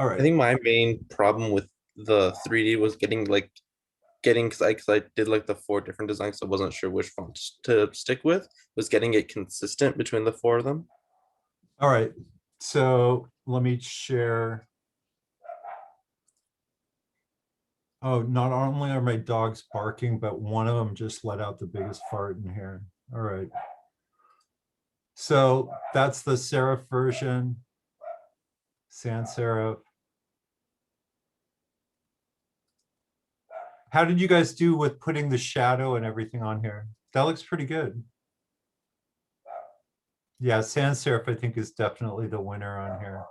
All I right. think my main problem with the 3D was getting because I did like the four different designs, so I wasn't sure which font to stick with. Was getting it consistent between the four of them. All right. So let me share. Oh, not only are my dogs barking, but one of them just let out the biggest fart in here. All right. So that's the serif version, sans serif. How did you guys do with putting the shadow and everything on here? That looks pretty good. Yeah, sans serif I think is definitely the winner on here.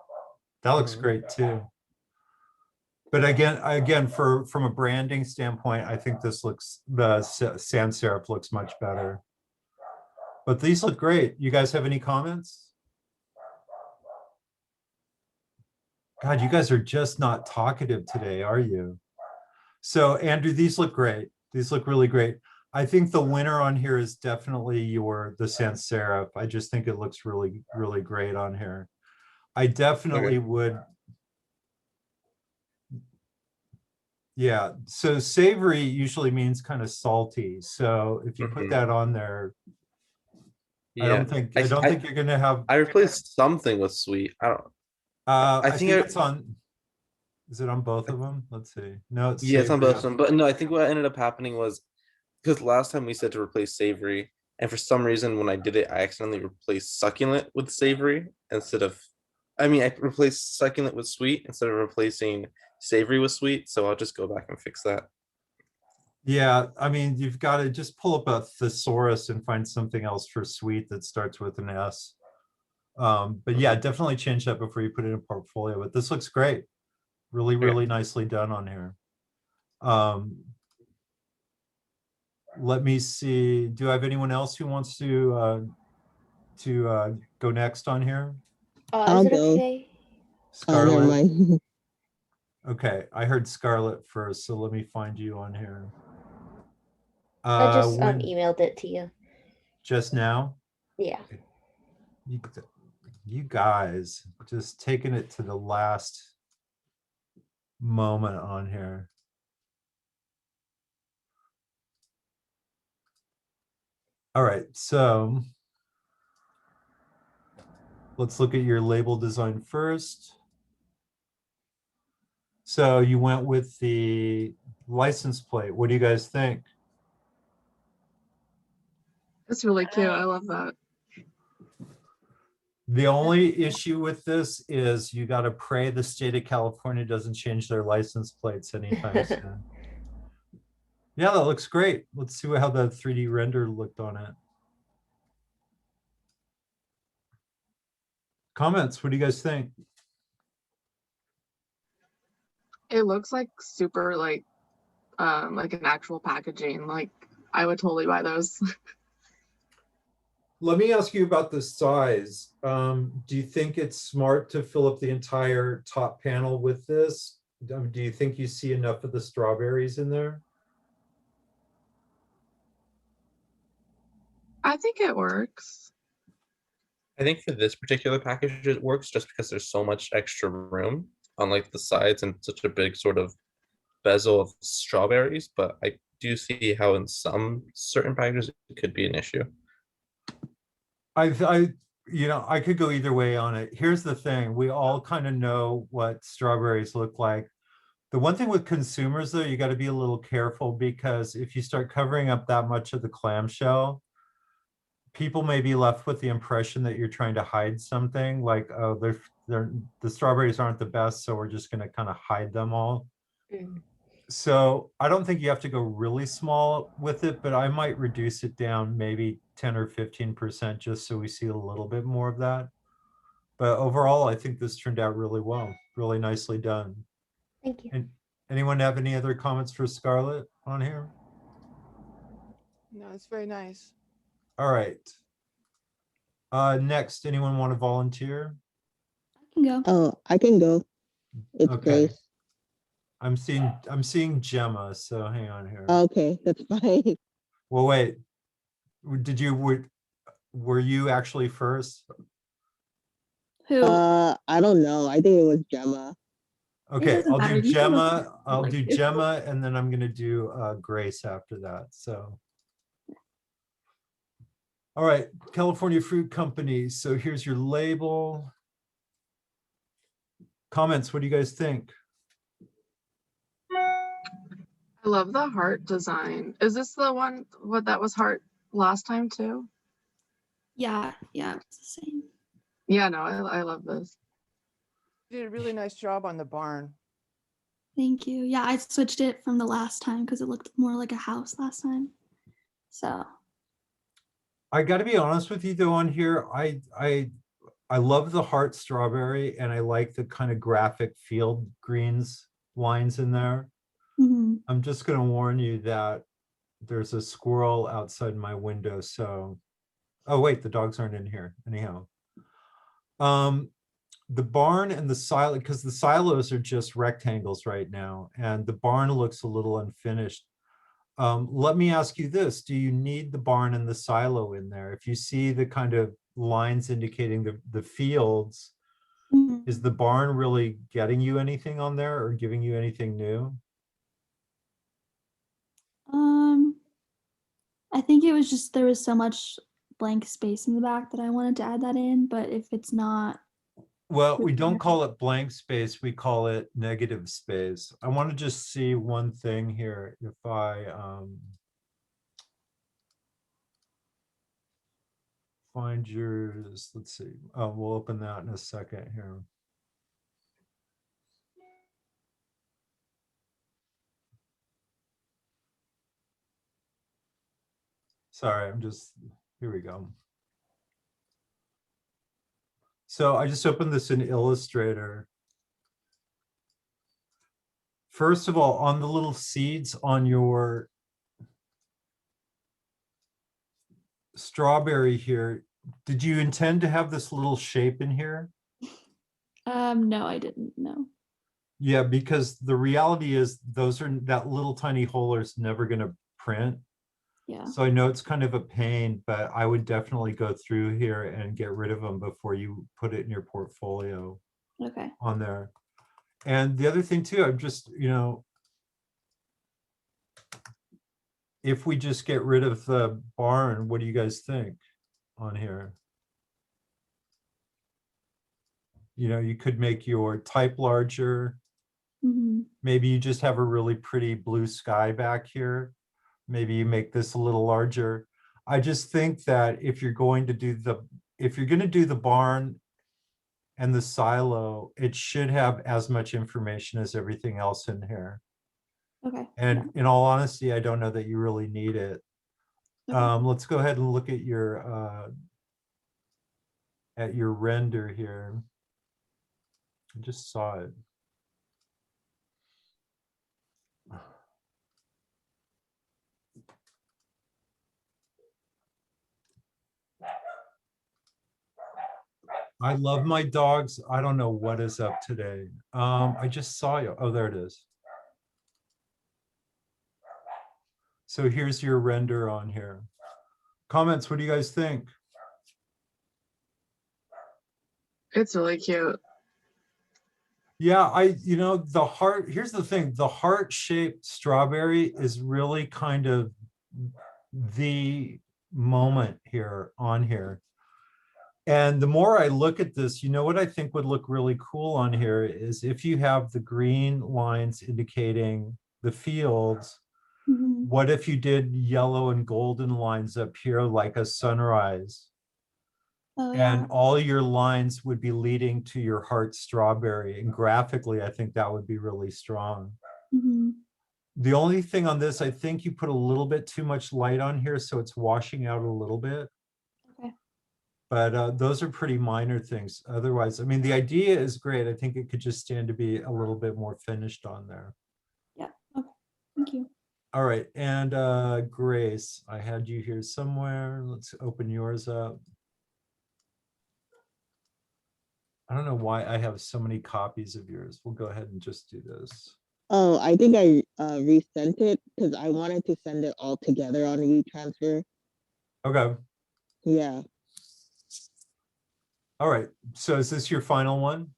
That looks Mhm. great too. But again, from a branding standpoint, I think this looks the sans serif looks much better. But these look great. You guys have any comments? God, you guys are just not talkative today, are you? So Andrew, these look great. These look really great. I think the winner on here is definitely the sans serif. I just think it looks really, really great on here. I definitely Okay. would. Yeah. So savory usually means kind of salty. So if you put Hmm. that on there, I Yeah. don't think I I don't I think you're gonna have I replaced something with sweet. I don't. I I think think I it's on, is it on both of them? Let's see. No, it's yeah, it's on both savory. of them. But no, I think what ended up happening was because last time we said to replace savory, and for some reason when I did it, I accidentally replaced succulent with savory instead of. I mean, I replaced succulent with sweet instead of replacing savory with sweet. So I'll just go back and fix that. Yeah, I mean, you've got to just pull up a thesaurus and find something else for sweet that starts with an S. But yeah, Mhm. definitely change that before you put it in a portfolio. But this looks great. Really, Okay. really nicely done on here. Um, Let me see. Do I have anyone else who wants to go next on here? Is I'll it go. okay? Oh, never Scarlett. mind. Okay, I heard Scarlett first, so let me find you on here. I just When emailed it to you. just now? Yeah. You, you guys just taking it to the last moment on here. All right, so let's look at your label design first. So you went with the license plate. What do you guys think? That's really cute. I love that. The only issue with this is you got to pray the state of California doesn't change their license plates anytime soon. Yeah, that looks great. Let's see how the 3D render looked on it. Comments, what do you guys think? It looks like super like an actual packaging. Like I would totally buy those. Let me ask you about the size. Do you think it's smart to fill up the entire top panel with this? Do you think you see enough of the strawberries in there? I think it works. I think for this particular package it works just because there's so much extra room on like the sides and such a big sort of bezel of strawberries, but I do see how in some certain packages it could be an issue. I, I could go either way on it. Here's the thing. We all kind of know what strawberries look like. The one thing with consumers though, you got to be a little careful because if you start covering up that much of the clamshell, people may be left with the impression that you're trying to hide something like, oh, the strawberries aren't the best, so we're just going to kind of hide them all. Mm. So I don't think you have to go really small with it, but I might reduce it down maybe 10 or 15% just so we see a little bit more of that. But overall, I think this turned out really well, really nicely done. Thank you. And anyone have any other comments for Scarlett on here? No, it's very nice. All right. Next, anyone want to volunteer? I can go. Oh, I can go. It's Okay. Grace. I'm seeing Gemma, so hang on here. Okay, that's fine. Well, wait. Were you actually first? Who? I don't know. I think it was Gemma. Okay, doesn't I'll matter. do You can look Gemma, I'll like do you. Gemma, and then I'm gonna do Grace after that, so. All right, California Fruit Company, so here's your label. Comments, what do you guys think? I love the heart design. Is this the one what that was heart last time too? Yeah, it's the same. Yeah, no, I love this. You did a really nice job on the barn. Thank you. Yeah, I switched it from the last time because it looked more like a house last time. So I gotta be honest with you though, on here, I love the heart strawberry and I like the kind of graphic field greens lines in there. mhm. I'm just gonna warn you that there's a squirrel outside my window, so. Oh, wait, the dogs aren't in here anyhow. The barn and the silo, because the silos are just rectangles right now, and the barn looks a little unfinished. Let me ask you this, do you need the barn and the silo in there? If you see the kind of lines indicating the fields, Mhm. is the barn really getting you anything on there or giving you anything new? Um, I think it was just there was so much blank space in the back that I wanted to add that in, but if it's not, Well, we don't call it blank space, we call it negative space. I want to just see one thing here. If I find yours, let's see. Oh, we'll open that in a second here. Sorry, I'm just, here we go. So I just opened this in Illustrator. First of all, on the little seeds on your strawberry here, did you intend to have this little shape in here? no, I didn't. No. Yeah, because the reality is those are, that little tiny hole is never gonna print. Yeah. So I know it's kind of a pain, but I would definitely go through here and get rid of them before you put it in your portfolio Okay. on there. And the other thing too, I'm just, if we just get rid of the barn, what do you guys think on here? You could make your type larger. Mhm. Maybe you just have a really pretty blue sky back here. Maybe you make this a little larger. I just think that if you're going to do the barn and the silo, it should have as much information as everything else in here. Okay. And in all honesty, I don't know that you really need it. Okay. Let's go ahead and look at your render here. I just saw it. I love my dogs. I don't know what is up today. I just saw you. Oh, there it is. So here's your render on here. Comments, what do you guys think? It's really cute. Yeah, the heart, here's the thing, the heart-shaped strawberry is really kind of the moment here on here. And the more I look at this, what I think would look really cool on here is if you have the green lines indicating the fields, Mhm. what if you did yellow and golden lines up here like a sunrise? Oh yeah. And all your lines would be leading to your heart strawberry. And graphically, I think that would be really strong. Mhm. The only thing on this, I think you put a little bit too much light on here, so it's washing out a little bit. Okay. But those are pretty minor things. Otherwise, I mean, the idea is great. I think it could just stand to be a little bit more finished on there. Yeah. Okay. Thank you. All right, and Grace, I had you here somewhere. Let's open yours up. I don't know why I have so many copies of yours. We'll go ahead and just do this. Oh, I think I resent it because I wanted to send it all together on WeTransfer. Okay. Yeah. All right. So is this your final one?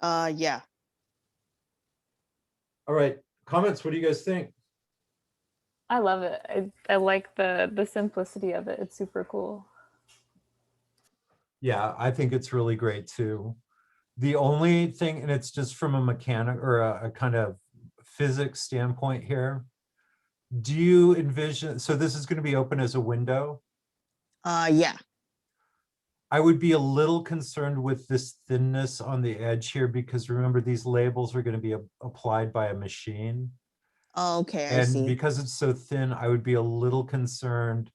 Yeah. All right, comments, what do you guys think? I love it. I like the simplicity of it. It's super cool. Yeah, I think it's really great too. The only thing, and it's just from a mechanic or a kind of physics standpoint here. Do you envision, so this is going to be open as a window? Yeah. I would be a little concerned with this thinness on the edge here, because remember, these labels are going to be applied by a machine. Oh, okay, I And see. because it's so thin, I would be a little concerned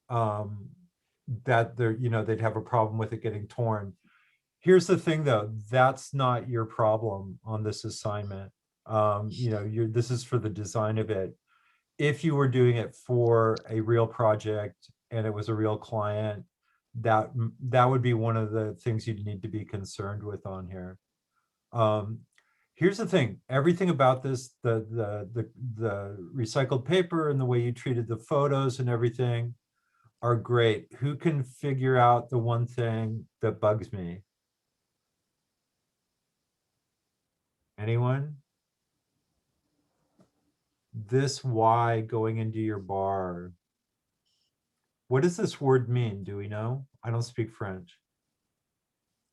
that they're, they'd have a problem with it getting torn. Here's the thing though, that's not your problem on this assignment. This is for the design of it. If you were doing it for a real project and it was a real client, that would be one of the things you'd need to be concerned with on here. Here's the thing, everything about this, the recycled paper and the way you treated the photos and everything are great. Who can figure out the one thing that bugs me? Anyone? This Y going into your bar. What does this word mean? Do we know? I don't speak French.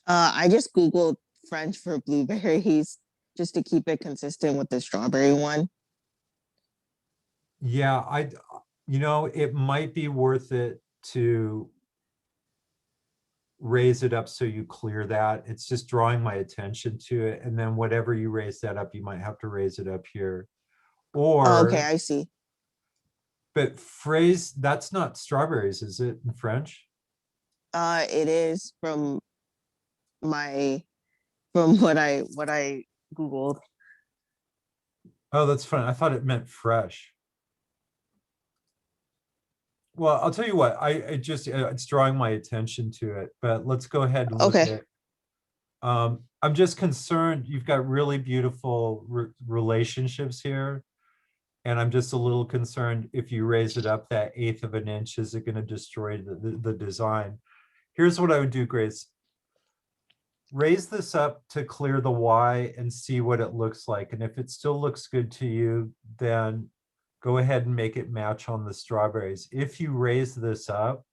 I just Googled French for blueberries just to keep it consistent with the strawberry one. Yeah, it might be worth it to raise it up so you clear that. It's just drawing my attention to it. And then whatever you raise that up, you might have to raise it up here. Or, Oh, okay, I see. but phrase, that's not strawberries, is it, in French? It is from what I Googled. Oh, that's fun. I thought it meant fresh. Well, I'll tell you what, it's drawing my attention to it, but let's go ahead and look Okay. at. I'm just concerned, you've got really beautiful relationships here. And I'm just a little concerned if you raise it up that 1/8 of an inch, is it going to destroy the design? Here's what I would do, Grace. Raise this up to clear the Y and see what it looks like. And if it still looks good to you, then go ahead and make it match on the strawberries. If you raise this up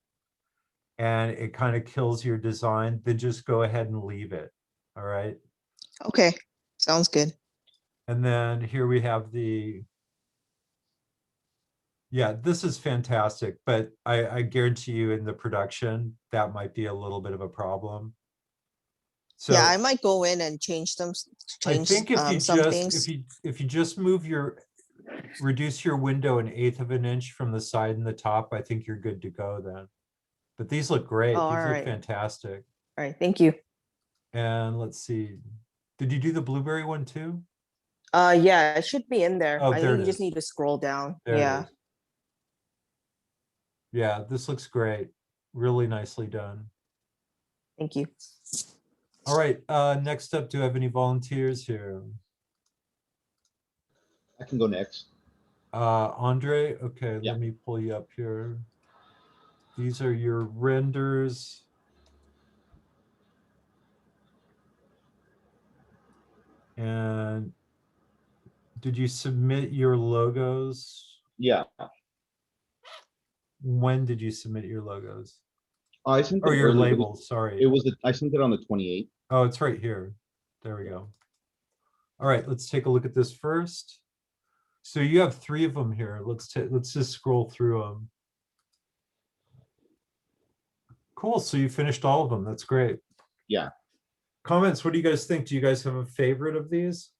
and it kind of kills your design, then just go ahead and leave it. All right. Okay, sounds good. And then here we have yeah, this is fantastic, but I guarantee you in the production, that might be a little bit of a problem. So Yeah, I might go in and change I think if you some just, things. if you just reduce your window 1/8 of an inch from the side and the top, I think you're good to go then. But these look great. Oh, These all look right. fantastic. All right, thank you. And let's see, did you do the blueberry one too? Yeah, it should be in there. Oh, I there think it you just is. need to scroll down. There it Yeah. is. Yeah, this looks great. Really nicely done. Thank you. All right, next up, do I have any volunteers here? I can go next. Andre, okay, Yeah. let me pull you up here. These are your renders. And did you submit your logos? Yeah, When did you submit your logos? I sent Or it your early. labels, sorry. I sent it on the 28th. Oh, it's right here. There we go. All right, let's take a look at this first. So you have 3 of them here. Let's just scroll through them. Cool, so you finished all of them. That's great. Yeah. Comments, what do you guys think? Do you guys have a favorite of these?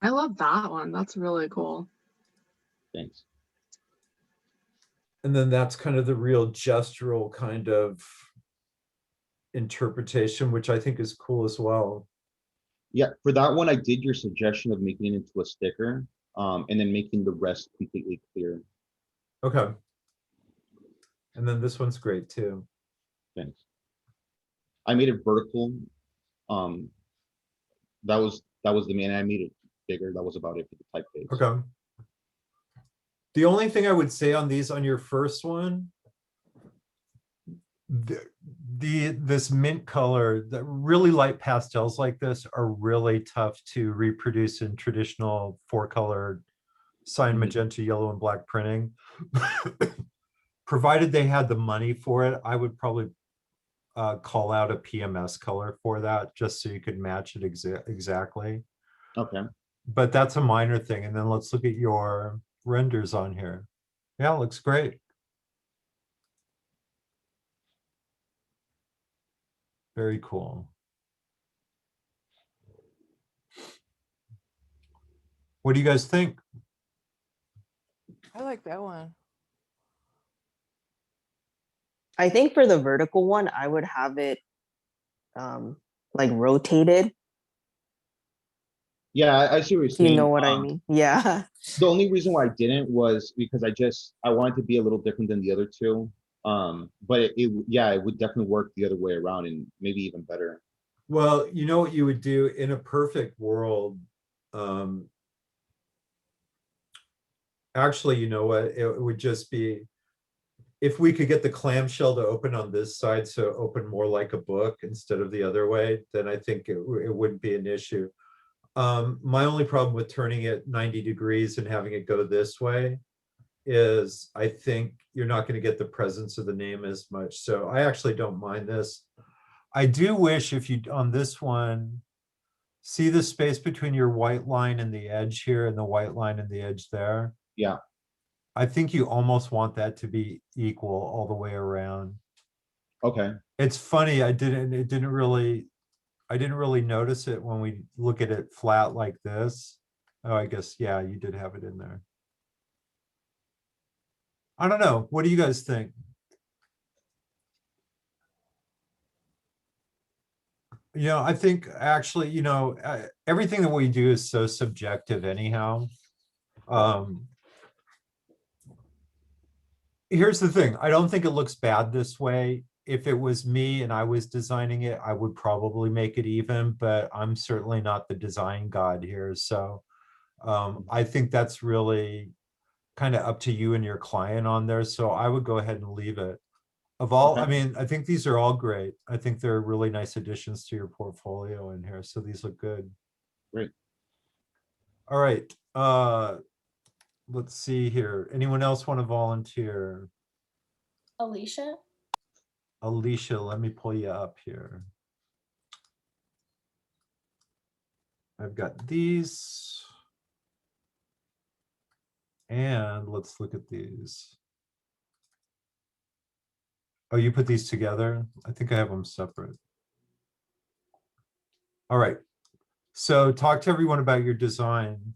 I love that one. That's really cool. Thanks. And then that's kind of the real gestural kind of interpretation, which I think is cool as well. Yeah, for that one, I did your suggestion of making it into a sticker, and then making the rest completely clear. Okay. And then this one's great too. Thanks. I made it vertical. That was the main. I made it bigger. That was about it for the typeface. Okay. The only thing I would say on these, on your first one, this mint color, the really light pastels like this are really tough to reproduce in traditional 4-color cyan, Mhm. magenta, yellow, and black printing. Provided they had the money for it, I would probably call out a PMS color for that, just so you could match it exactly. Okay. But that's a minor thing. And then let's look at your renders on here. Yeah, it looks great. Very cool. What do you guys think? I like that one. I think for the vertical one, I would have it like rotated. Yeah, I see what you're Do saying. you know what I mean? Yeah. The only reason why I didn't was because I wanted to be a little different than the other two. But yeah, it would definitely work the other way around and maybe even better. Well, you know what you would do in a perfect world. Actually, you know what? It would just be, if we could get the clamshell to open on this side, so open more like a book instead of the other way, then I think it wouldn't be an issue. My only problem with turning it 90 degrees and having it go this way is I think you're not going to get the presence of the name as much. So I actually don't mind this. I do wish, if you, on this one, see the space between your white line and the edge here and the white line and the edge there? Yeah. I think you almost want that to be equal all the way around. Okay. It's funny, I didn't really notice it when we look at it flat like this. Oh, I guess, yeah, you did have it in there. I don't know. What do you guys think? You know, I think actually, you know, everything that we do is so subjective anyhow. Here's the thing. I don't think it looks bad this way. If it was me and I was designing it, I would probably make it even, but I'm certainly not the design god here. So I think that's really kind of up to you and your client on there. So I would go ahead and leave it. Of all, I Okay. mean, I think these are all great. I think they're really nice additions to your portfolio in here. So these look good. Great. All right. Let's see here. Anyone else want to volunteer? Alicia? Alicia, let me pull you up here. I've got these. And let's look at these. Oh, you put these together? I think I have them separate. All right. So talk to everyone about your design.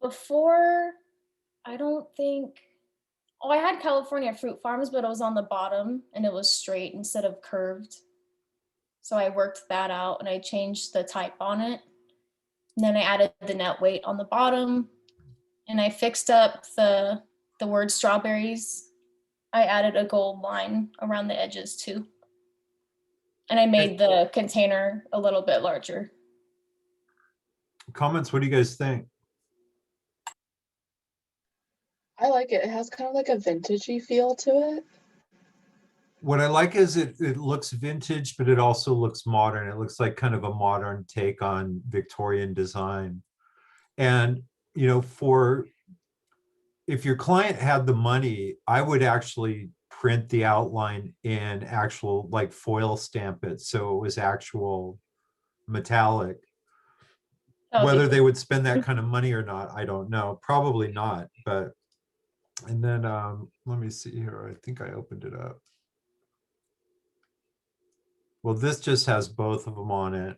Before, I don't think, oh, I had California Fruit Farms, but it was on the bottom and it was straight instead of curved. So I worked that out and I changed the type on it. And then I added the net weight on the bottom and I fixed up the word strawberries. I added a gold line around the edges too. And I made the container a little bit larger. Comments, what do you guys think? I like it. It has kind of like a vintagey feel to it. What I like is it looks vintage, but it also looks modern. It looks like kind of a modern take on Victorian design. And, you know, if your client had the money, I would actually print the outline in actual, like, foil stamp it, so it was actual metallic. That would be Whether cool. they would spend that kind of money or not, I don't know. Probably not, but, and then let me see here. I think I opened it up. Well, this just has both of them on it.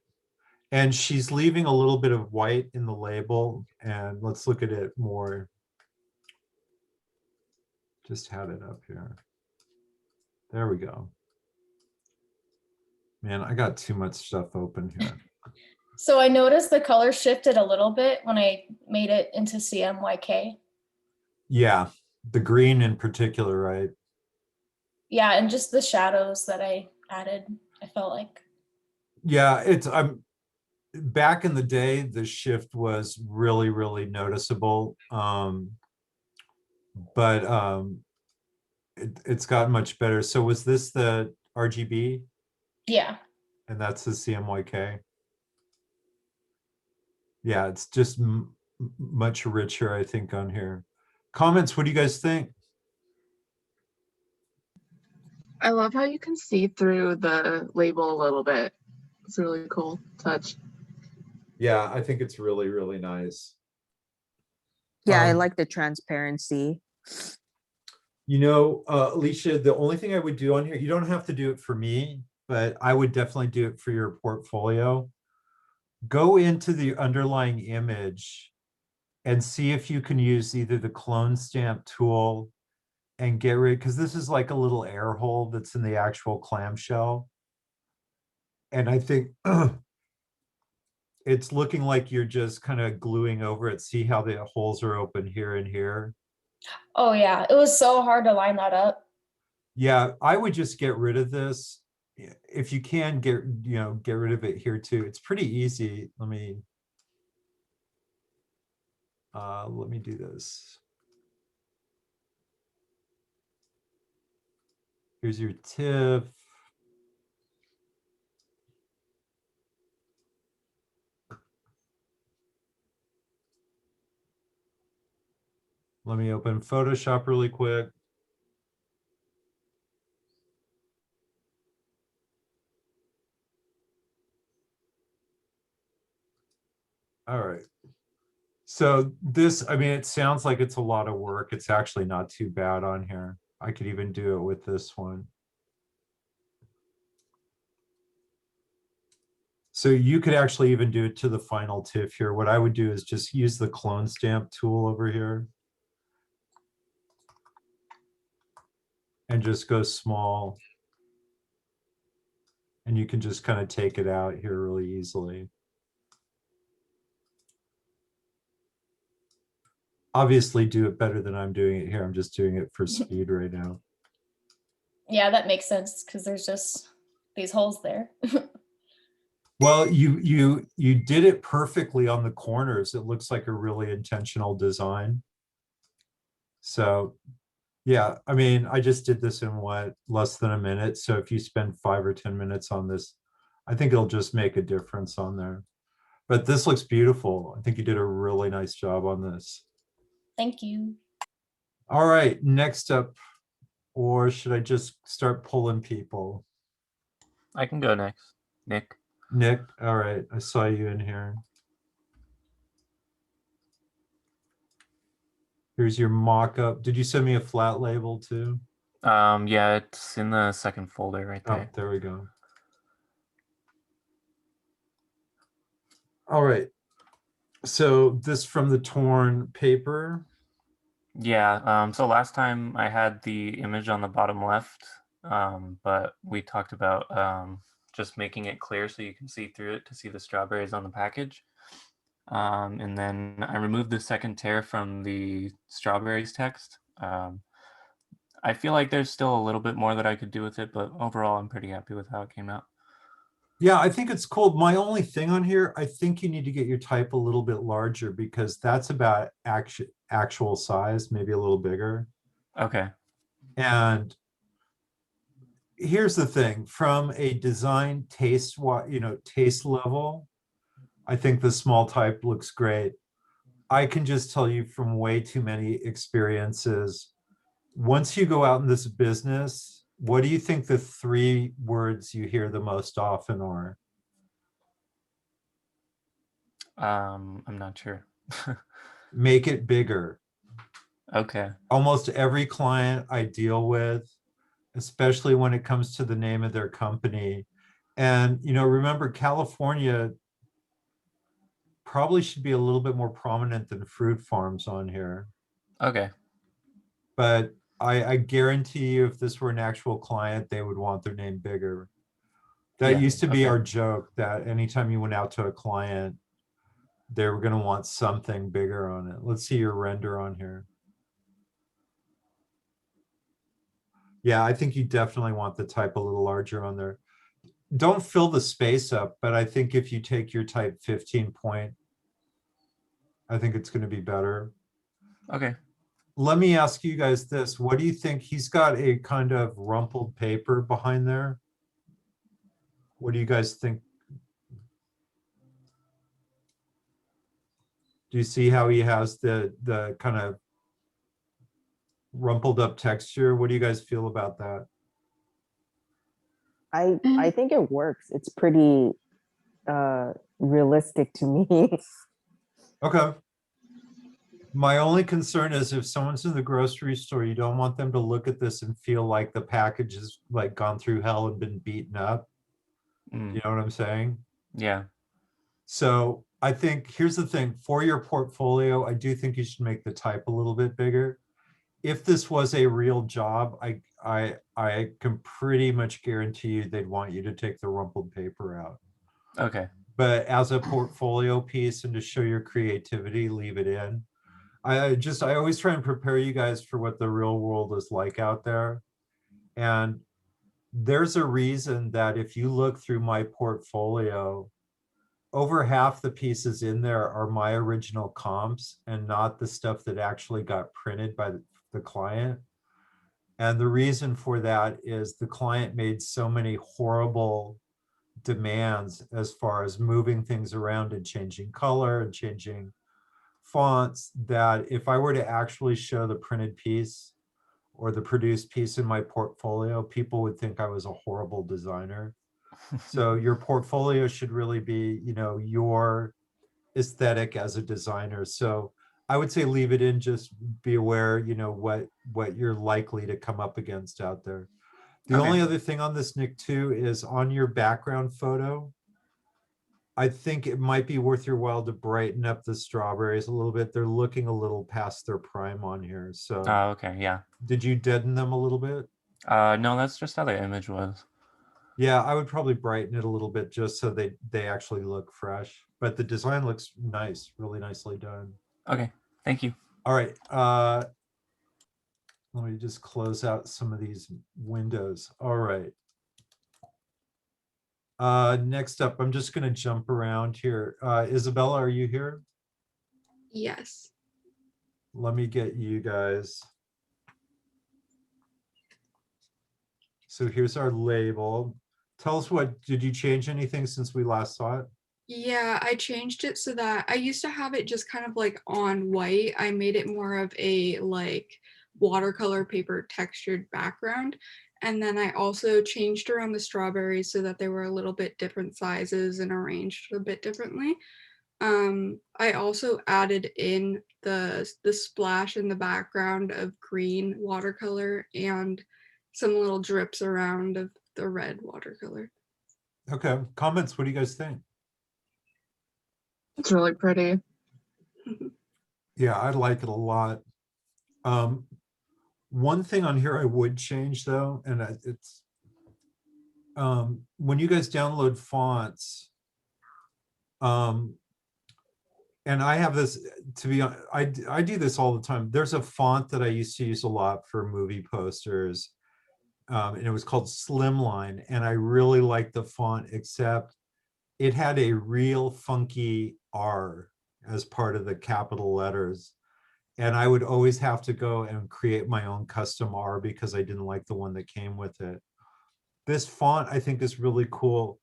And she's leaving a little bit of white in the label. And let's look at it more. Just had it up here. There we go. Man, I got too much stuff open here. So I noticed the color shifted a little bit when I made it into CMYK. Yeah, the green in particular, right? Yeah, and just the shadows that I added, I felt like. Yeah, I'm back in the day, the shift was really, really noticeable. But it's gotten much better. So was this the RGB Yeah. and that's the CMYK? Yeah, it's just much richer, I think, on here. Comments, what do you guys think? I love how you can see through the label a little bit. It's a really cool touch. Yeah, I think it's really, really nice. Yeah, I Um, like the transparency. You know, Alicia, the only thing I would do on here, you don't have to do it for me, but I would definitely do it for your portfolio. Go into the underlying image and see if you can use either the clone stamp tool and get rid, because this is like a little air hole that's in the actual clamshell. And I think it's looking like you're just kind of gluing over it. See how the holes are open here and here? Oh yeah, it was so hard to line that up. Yeah, I would just get rid of this. If you can get rid of it here too. It's pretty easy. Let me do this. Here's your TIFF. Let me open Photoshop really quick. All right. So this, I mean, it sounds like it's a lot of work. It's actually not too bad on here. I could even do it with this one. So you could actually even do it to the final TIFF here. What I would do is just use the clone stamp tool over here. And just go small. And you can just kind of take it out here really easily. Obviously do it better than I'm doing it here. I'm just doing it for speed right now. Yeah, that makes sense because there's just these holes there. Well, you did it perfectly on the corners. It looks like a really intentional design. So yeah, I mean, I just did this in what, less than a minute. So if you spend 5 or 10 minutes on this, I think it'll just make a difference on there. But this looks beautiful. I think you did a really nice job on this. Thank you. All right, next up, or should I just start pulling people? I can go next. Nick. Nick, all right, I saw you in here. Here's your mock-up. Did you send me a flat label too? Yeah, it's in the second folder right Oh, there. there we go. All right. So this from the torn paper. Yeah, so last time I had the image on the bottom left, but we talked about just making it clear so you can see through it to see the strawberries on the package. And then I removed the second tear from the strawberries text. I feel like there's still a little bit more that I could do with it, but overall I'm pretty happy with how it came out. Yeah, I think it's cool. My only thing on here, I think you need to get your type a little bit larger because that's about actual size, maybe a little bigger. Okay. And here's the thing, from a design taste level, I think the small type looks great. I can just tell you from way too many experiences, once you go out in this business, what do you think the 3 words you hear the most often are? I'm not sure. Make it bigger. Okay. Almost every client I deal with, especially when it comes to the name of their company. And, remember, California probably should be a little bit more prominent than fruit farms on here. Okay. But I guarantee you, if this were an actual client, they would want their name bigger. That Yeah, used to be okay. our joke, that anytime you went out to a client, they were going to want something bigger on it. Let's see your render on here. Yeah, I think you definitely want the type a little larger on there. Don't fill the space up, but I think if you take your type 15 point, I think it's going to be better. Okay. let me ask you guys this. What do you think? He's got a kind of rumpled paper behind there. What do you guys think? Do you see how he has the kind of rumpled up texture? What do you guys feel about that? I think it works. It's pretty realistic to me. Okay. My only concern is if someone's in the grocery store, you don't want them to look at this and feel like the package has like gone through hell and been beaten up. Mm, You know what I'm saying? yeah. So I think here's the thing, for your portfolio, I do think you should make the type a little bit bigger. If this was a real job, I can pretty much guarantee you they'd want you to take the rumpled paper out. Okay. But as a portfolio piece and to show your creativity, leave it in. I always try and prepare you guys for what the real world is like out there. And there's a reason that if you look through my portfolio, over half the pieces in there are my original comps and not the stuff that actually got printed by the client. And the reason for that is the client made so many horrible demands as far as moving things around and changing color and changing fonts, that if I were to actually show the printed piece or the produced piece in my portfolio, people would think I was a horrible designer. So your portfolio should really be, you know, your aesthetic as a designer. So I would say leave it in, just be aware, you know, what you're likely to come up against out there. The Okay. only other thing on this, Nick, too, is on your background photo, I think it might be worth your while to brighten up the strawberries a little bit. They're looking a little past their prime on here. So Oh, okay. Yeah. did you deaden them a little bit? No, that's just how the image was. Yeah, I would probably brighten it a little bit just so they actually look fresh. But the design looks nice, really nicely done. Okay. Thank you. All right. Let me just close out some of these windows. All right. Next up, I'm just going to jump around here. Isabella, are you here? Yes. Let me get you guys. So here's our label. Tell us, what did you change anything since we last saw it? Yeah, I changed it so that I used to have it just kind of like on white. I made it more of a like watercolor paper textured background. And then I also changed around the strawberries so that they were a little bit different sizes and arranged a bit differently. I also added in the splash in the background of green watercolor and some little drips around of the red watercolor. Okay, comments, what do you guys think? It's really pretty. Yeah, I like it a lot. One thing on here I would change though, and it's when you guys download fonts, and I have this, to be honest, I do this all the time. There's a font that I used to use a lot for movie posters, and it was called Slimline, and I really liked the font, except it had a real funky R as part of the capital letters. And I would always have to go and create my own custom R because I didn't like the one that came with it. This font I think is really cool.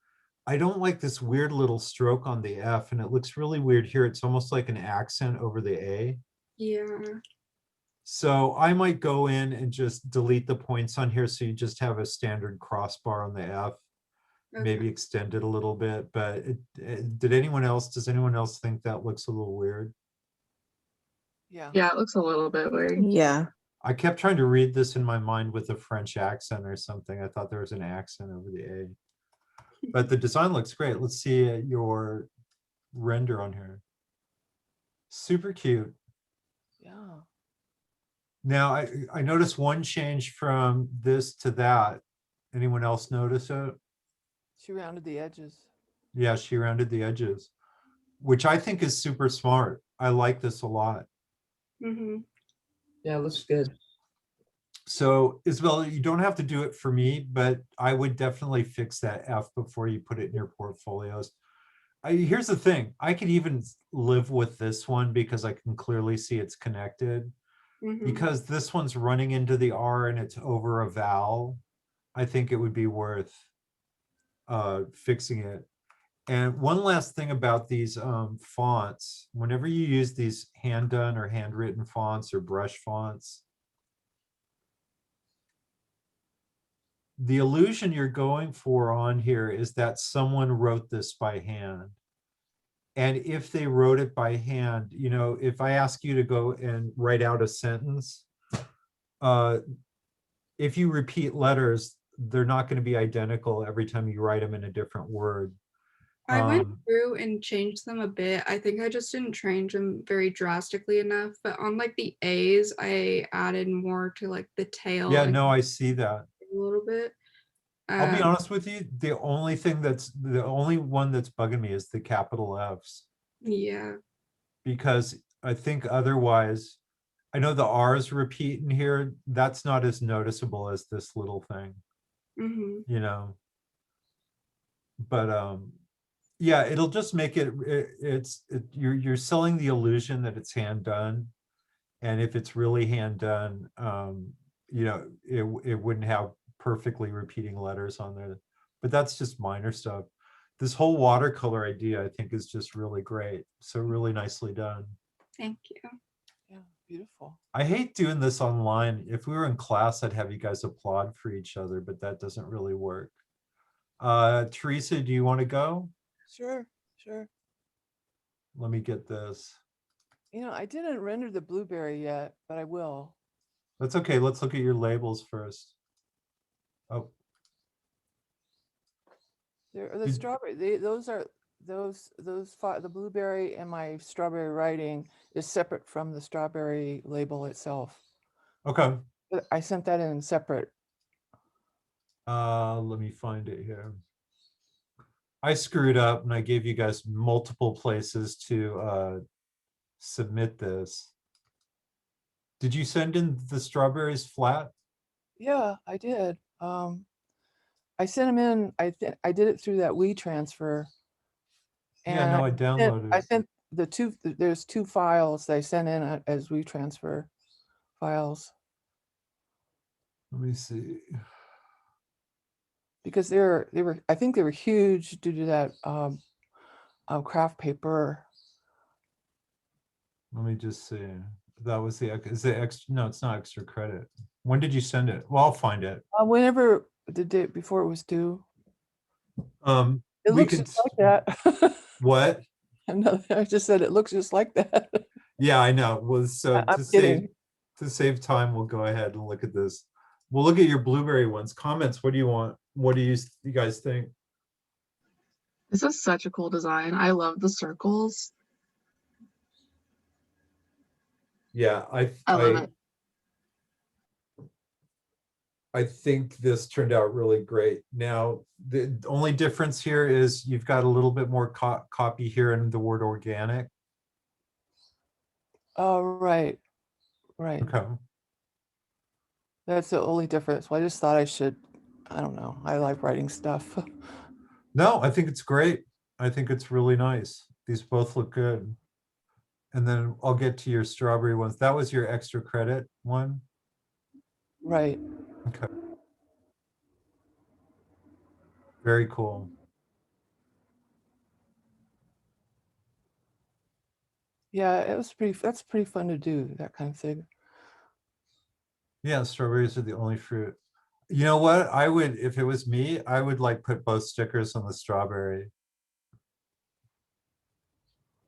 I don't like this weird little stroke on the F, and it looks really weird here. It's almost like an accent over the A. Yeah. So I might go in and just delete the points on here so you just have a standard crossbar on the F. Maybe extend it a little bit, but does anyone else think that looks a little weird? Yeah. Yeah, it looks a little bit weird. Yeah. I kept trying to read this in my mind with a French accent or something. I thought there was an accent over the A. But the design looks great. Let's see your render on here. Super cute. Yeah. Now, I noticed one change from this to that. Anyone else notice it? She rounded the edges. Yeah, she rounded the edges, which I think is super smart. I like this a lot. Mm-hmm. Yeah, it looks good. So Isabella, you don't have to do it for me, but I would definitely fix that F before you put it in your portfolios. Here's the thing, I could even live with this one because I can clearly see it's connected. Mhm. because this one's running into the R and it's over a vowel, I think it would be worth fixing it. And one last thing about these fonts, whenever you use these hand done or handwritten fonts or brush fonts, the illusion you're going for on here is that someone wrote this by hand. And if they wrote it by hand, you know, if I ask you to go and write out a sentence, if you repeat letters, they're not going to be identical every time you write them in a different word. I went Um, through and changed them a bit. I think I just didn't change them very drastically enough. But on like the A's, I added more to like the tail yeah, and no, I see that. a little bit. I'll be Um, honest with you, the only one that's bugging me is the capital Fs, yeah. because I think otherwise, I know the R's repeat in here, that's not as noticeable as this little thing, Hmm. you know? But yeah, it'll just make it, you're selling the illusion that it's hand done. And if it's really hand done, you know, it wouldn't have perfectly repeating letters on there. But that's just minor stuff. This whole watercolor idea, I think, is just really great. So really nicely done. Thank you. Yeah, beautiful. I hate doing this online. If we were in class, I'd have you guys applaud for each other, but that doesn't really work. Teresa, do you want to go? Sure, sure. Let me get this. You know, I didn't render the blueberry yet, but I will. That's okay. Let's look at your labels first. Oh, There, the Did- strawberry, those are the blueberry and my strawberry writing is separate from the strawberry label itself. okay. But I sent that in separate. Let me find it here. I screwed up and I gave you guys multiple places to submit this. Did you send in the strawberries flat? Yeah, I did. I sent them in. I did it through that WeTransfer. Yeah, no, I downloaded I it. sent the two. There's two files they sent in as WeTransfer files Let me see. because they were. I think they were huge due to that craft paper. Let me just see. That was is it extra? No, it's not extra credit. When did you send it? Well, I'll find it. Whenever the day before it was due. It We looks could, just like that. what? No, I just said it looks just like that. Yeah, I know. Well, so I'm to kidding. save time, we'll go ahead and look at this. We'll look at your blueberry ones. Comments, what do you want? What do you guys think? This is such a cool design. I love the circles. Yeah, I love it. I think this turned out really great. Now, the only difference here is you've got a little bit more copy here in the word organic. Oh, right. Right. Okay. That's the only difference. Well, I just thought I should, I don't know. I like writing stuff. No, I think it's great. I think it's really nice. These both look good. And then I'll get to your strawberry ones. That was your extra credit one? Right. Okay. Very cool. Yeah, it was that's pretty fun to do, that kind of thing. Yeah, strawberries are the only fruit. You know what? I would, if it was me, I would like put both stickers on the strawberry.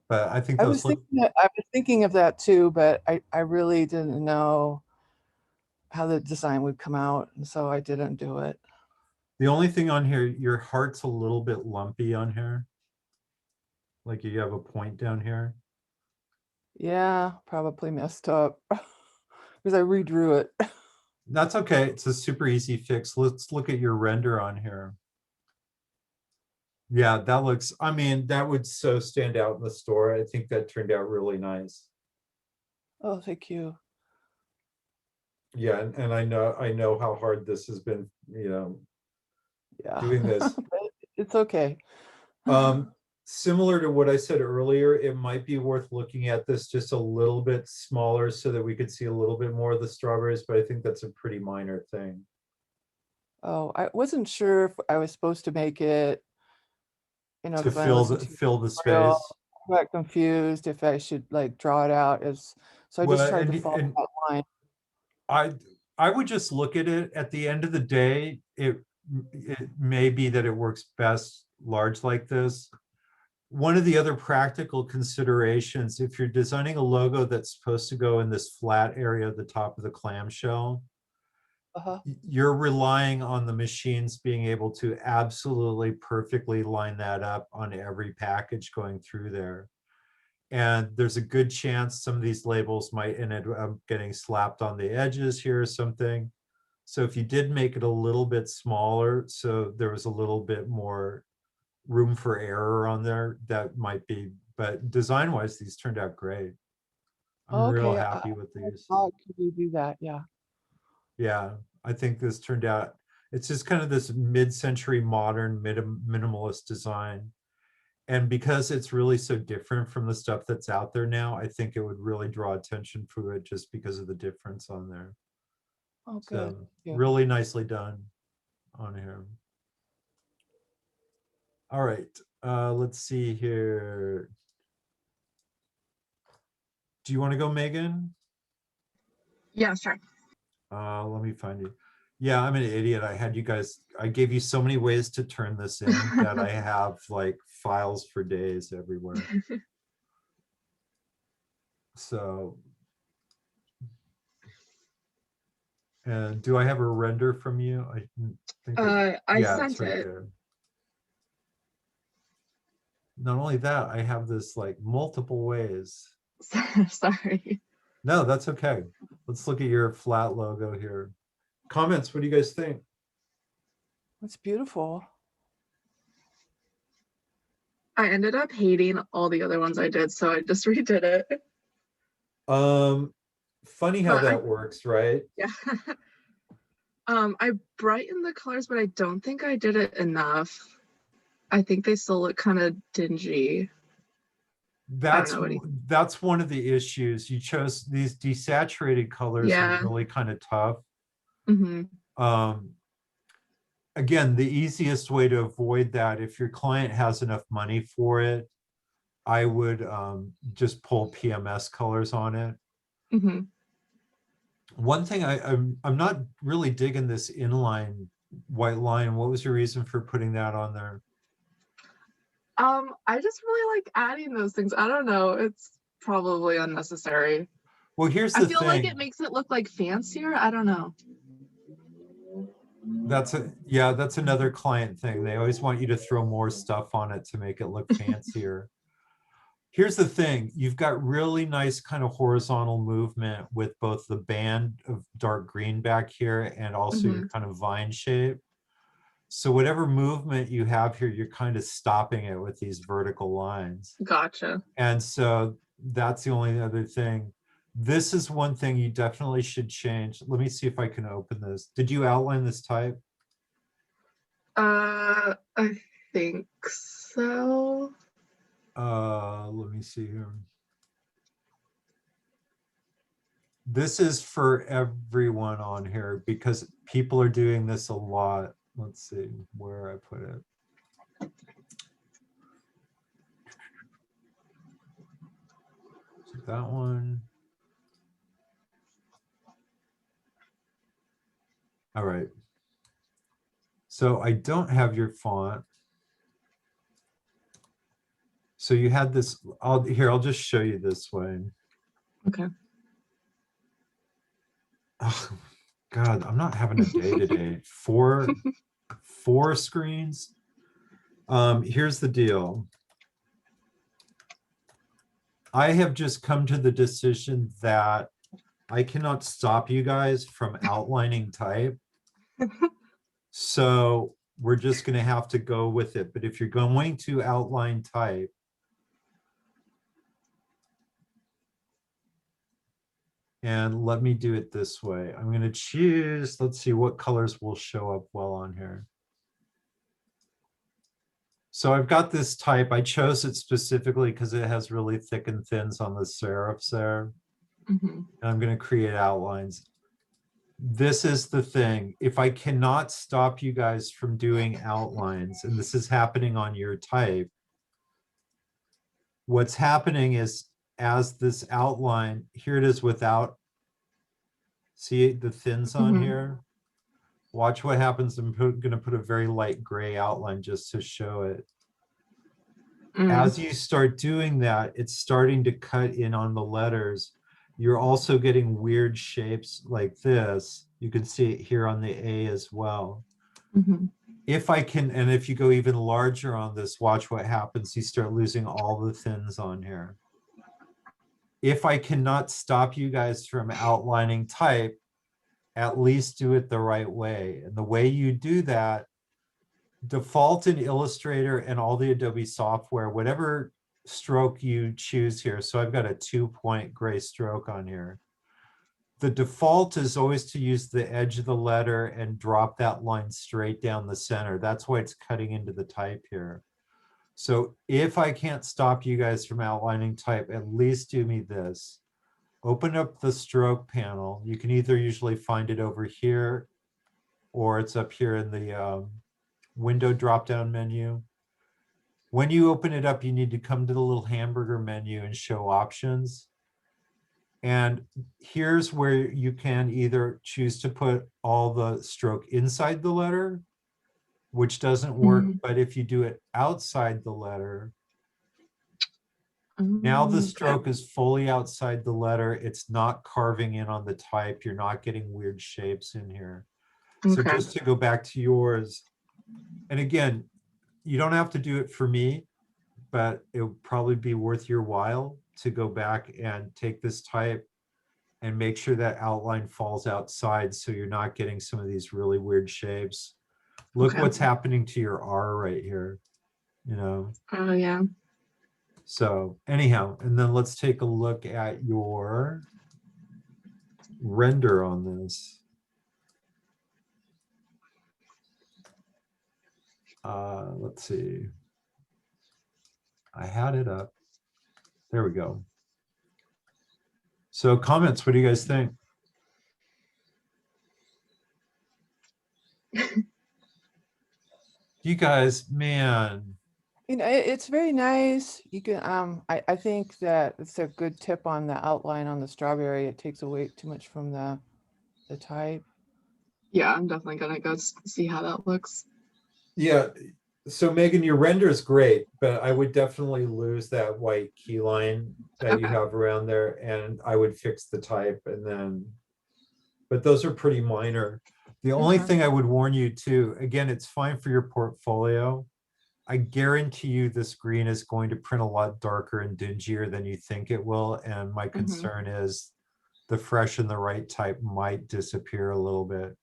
But I think I those was look, thinking of that too, but I really didn't know how the design would come out, and so I didn't do it. the only thing on here, your heart's a little bit lumpy on here. Like you have a point down here. Yeah, probably messed up because I redrew it. That's okay. It's a super easy fix. Let's look at your render on here. Yeah, that looks, I mean, that would so stand out in the store. I think that turned out really nice. Oh, thank you. Yeah, and I know how hard this has been, you know, Yeah. doing this. It's okay. similar to what I said earlier, it might be worth looking at this just a little bit smaller so that we could see a little bit more of the strawberries, but I think that's a pretty minor thing. Oh, I wasn't sure if I was supposed to make it, you know, To 'cause when I fill listened the, to fill the tutorial, space. I got confused if I should like draw it out as, so I just Well, tried to and- follow and- that line. I would just look at it. At the end of the day, it may be that it works best large like this. One of the other practical considerations, if you're designing a logo that's supposed to go in this flat area at the top of the clamshell, Uh-huh. you're relying on the machines being able to absolutely perfectly line that up on every package going through there. And there's a good chance some of these labels might end up getting slapped on the edges here or something. So if you did make it a little bit smaller, so there was a little bit more room for error on there, that might be, but design-wise, these turned out great. I'm real Okay, happy with these. how could we do that? Yeah. Yeah, I think this turned out, it's just kind of this mid-century modern minimalist design. And because it's really so different from the stuff that's out there now, I think it would really draw attention to it just because of the difference on there. Oh, good. So Yeah. really nicely done on here. All right, let's see here. Do you want to go, Megan? Yeah, sure. Let me find you. Yeah, I'm an idiot. I had you guys, I gave you so many ways to turn this in that I have like files for days everywhere. So. And do I have a render from you? I think I yeah, sent it's right it. there. Not only that, I have this like multiple ways. Sorry. No, that's okay. Let's look at your flat logo here. Comments, what do you guys think? It's beautiful. I ended up hating all the other ones I did, so I just redid it. Funny how But that works, right? Yeah. I brightened the colors, but I don't think I did it enough. I think they still look kind of dingy. That's know what do that's one of the issues. You chose these desaturated colors Yeah. are really kind of tough. Hmm. Again, the easiest way to avoid that, if your client has enough money for it, I would just pull PMS colors on it. Hmm. One thing I'm not really digging this inline white line. What was your reason for putting that on there? I just really like adding those things. I don't know. It's probably unnecessary. Well, here's I the feel thing. like it makes it look like fancier. I don't know. Yeah, that's another client thing. They always want you to throw more stuff on it to make it look fancier. Here's the thing, you've got really nice kind of horizontal movement with both the band of dark green back here and also your kind of vine shape. So whatever movement you have here, you're kind of stopping it with these vertical lines. Gotcha. And so that's the only other thing. This is one thing you definitely should change. Let me see if I can open this. Did you outline this type? I think so. Let me see here. This is for everyone on here because people are doing this a lot. Let's see where I put it. So that one. All right. So I don't have your font. So you had this, I'll just show you this way. Okay. Oh, God, I'm not having a day today. Four screens. Here's the deal. I have just come to the decision that I cannot stop you guys from outlining type. So we're just going to have to go with it. But if you're going to outline type, and let me do it this way. I'm going to choose, let's see what colors will show up well on here. So I've got this type. I chose it specifically because it has really thick and thins on the serifs there. Mhm. And I'm going to create outlines. This is the thing. If I cannot stop you guys from doing outlines, and this is happening on your type, what's happening is as this outline, here it is without, see the thins on Mhm. here? Watch what happens. I'm going to put a very light gray outline just to show it. As you start doing that, it's starting to cut in on the letters. You're also getting weird shapes like this. You can see it here on the A as well. Mhm. If I can, and if you go even larger on this, watch what happens. You start losing all the thins on here. If I cannot stop you guys from outlining type, at least do it the right way. And the way you do that, default in Illustrator and all the Adobe software, whatever stroke you choose here. So I've got a 2-point gray stroke on here. The default is always to use the edge of the letter and drop that line straight down the center. That's why it's cutting into the type here. So if I can't stop you guys from outlining type, at least do me this. Open up the stroke panel. You can either usually find it over here or it's up here in the window drop-down menu. When you open it up, you need to come to the little hamburger menu and show options. And here's where you can either choose to put all the stroke inside the letter, which doesn't work, but if you do it outside the letter, now the stroke is fully outside the letter. It's not carving in on the type. You're not getting weird shapes in here. So Okay. just to go back to yours, and again, you don't have to do it for me, but it would probably be worth your while to go back and take this type and make sure that outline falls outside so you're not getting some of these really weird shapes. Look Okay. what's happening to your R right here, you know? Oh yeah. So anyhow, and then let's take a look at your render on this. Let's see. I had it up. There we go. So comments, what do you guys think? You guys, man. You know, it's very nice. You can, I think that it's a good tip on the outline on the strawberry. It takes away too much from the type. Yeah, I'm definitely gonna go see how that looks. Yeah. So Megan, your render is great, but I would definitely lose that white key line that you Okay. have around there, and I would fix the type and then, but those are pretty minor. The only Okay. thing I would warn you to, again, it's fine for your portfolio. I guarantee you this green is going to print a lot darker and dingier than you think it will. And my concern is the fresh and the right type might disappear a little bit.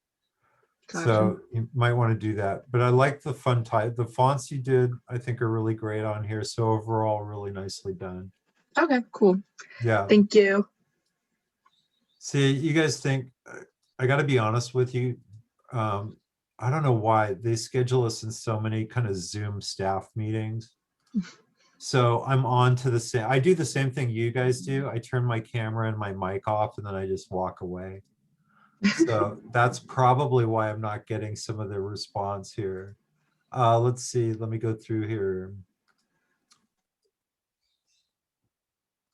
Gotcha. So you might want to do that. But I like the fun type. The fonts you did, I think, are really great on here. So overall, really nicely done. Okay, cool. Yeah. Thank you. See, you guys think, I got to be honest with you. I don't know why they schedule us in so many kind of Zoom staff meetings. So I'm on to the same, I do the same thing you guys do. I turn my camera and my mic off and then I just walk away. So that's probably why I'm not getting some of the response here. Let's see, let me go through here.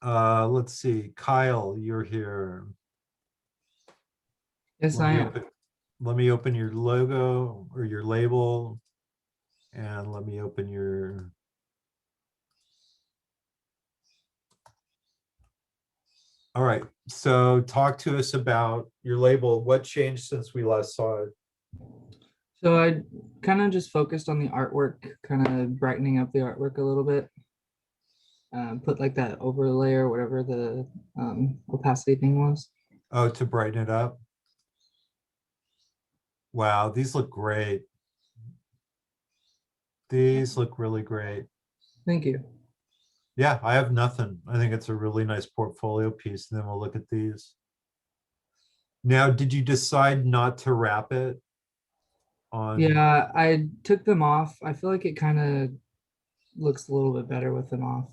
Let's see, Kyle, you're here. Yes, I am. Let me open your logo or your label, and let me open your. All right, so talk to us about your label. What changed since we last saw it? So I kind of just focused on the artwork, kind of brightening up the artwork a little bit. Put like that overlay or whatever the opacity thing was. Oh, to brighten it up. Wow, these look great. These look really great. Thank you. Yeah, I have nothing. I think it's a really nice portfolio piece. And then we'll look at these. Now, did you decide not to wrap it on? Yeah, I took them off. I feel like it kind of looks a little bit better with them off.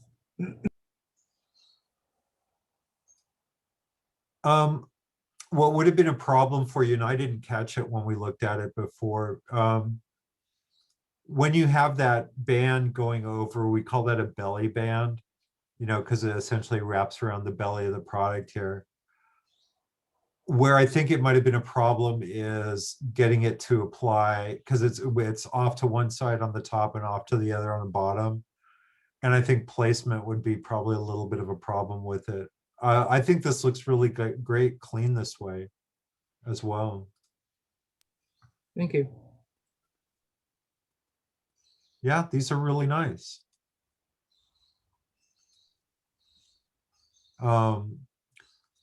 What would have been a problem for you, and I didn't catch it when we looked at it before, when you have that band going over, we call that a belly band, you know, because it essentially wraps around the belly of the product here. Where I think it might have been a problem is getting it to apply, because it's off to one side on the top and off to the other on the bottom. And I think placement would be probably a little bit of a problem with it. I think this looks really great, clean this way as well. Thank you. Yeah, these are really nice.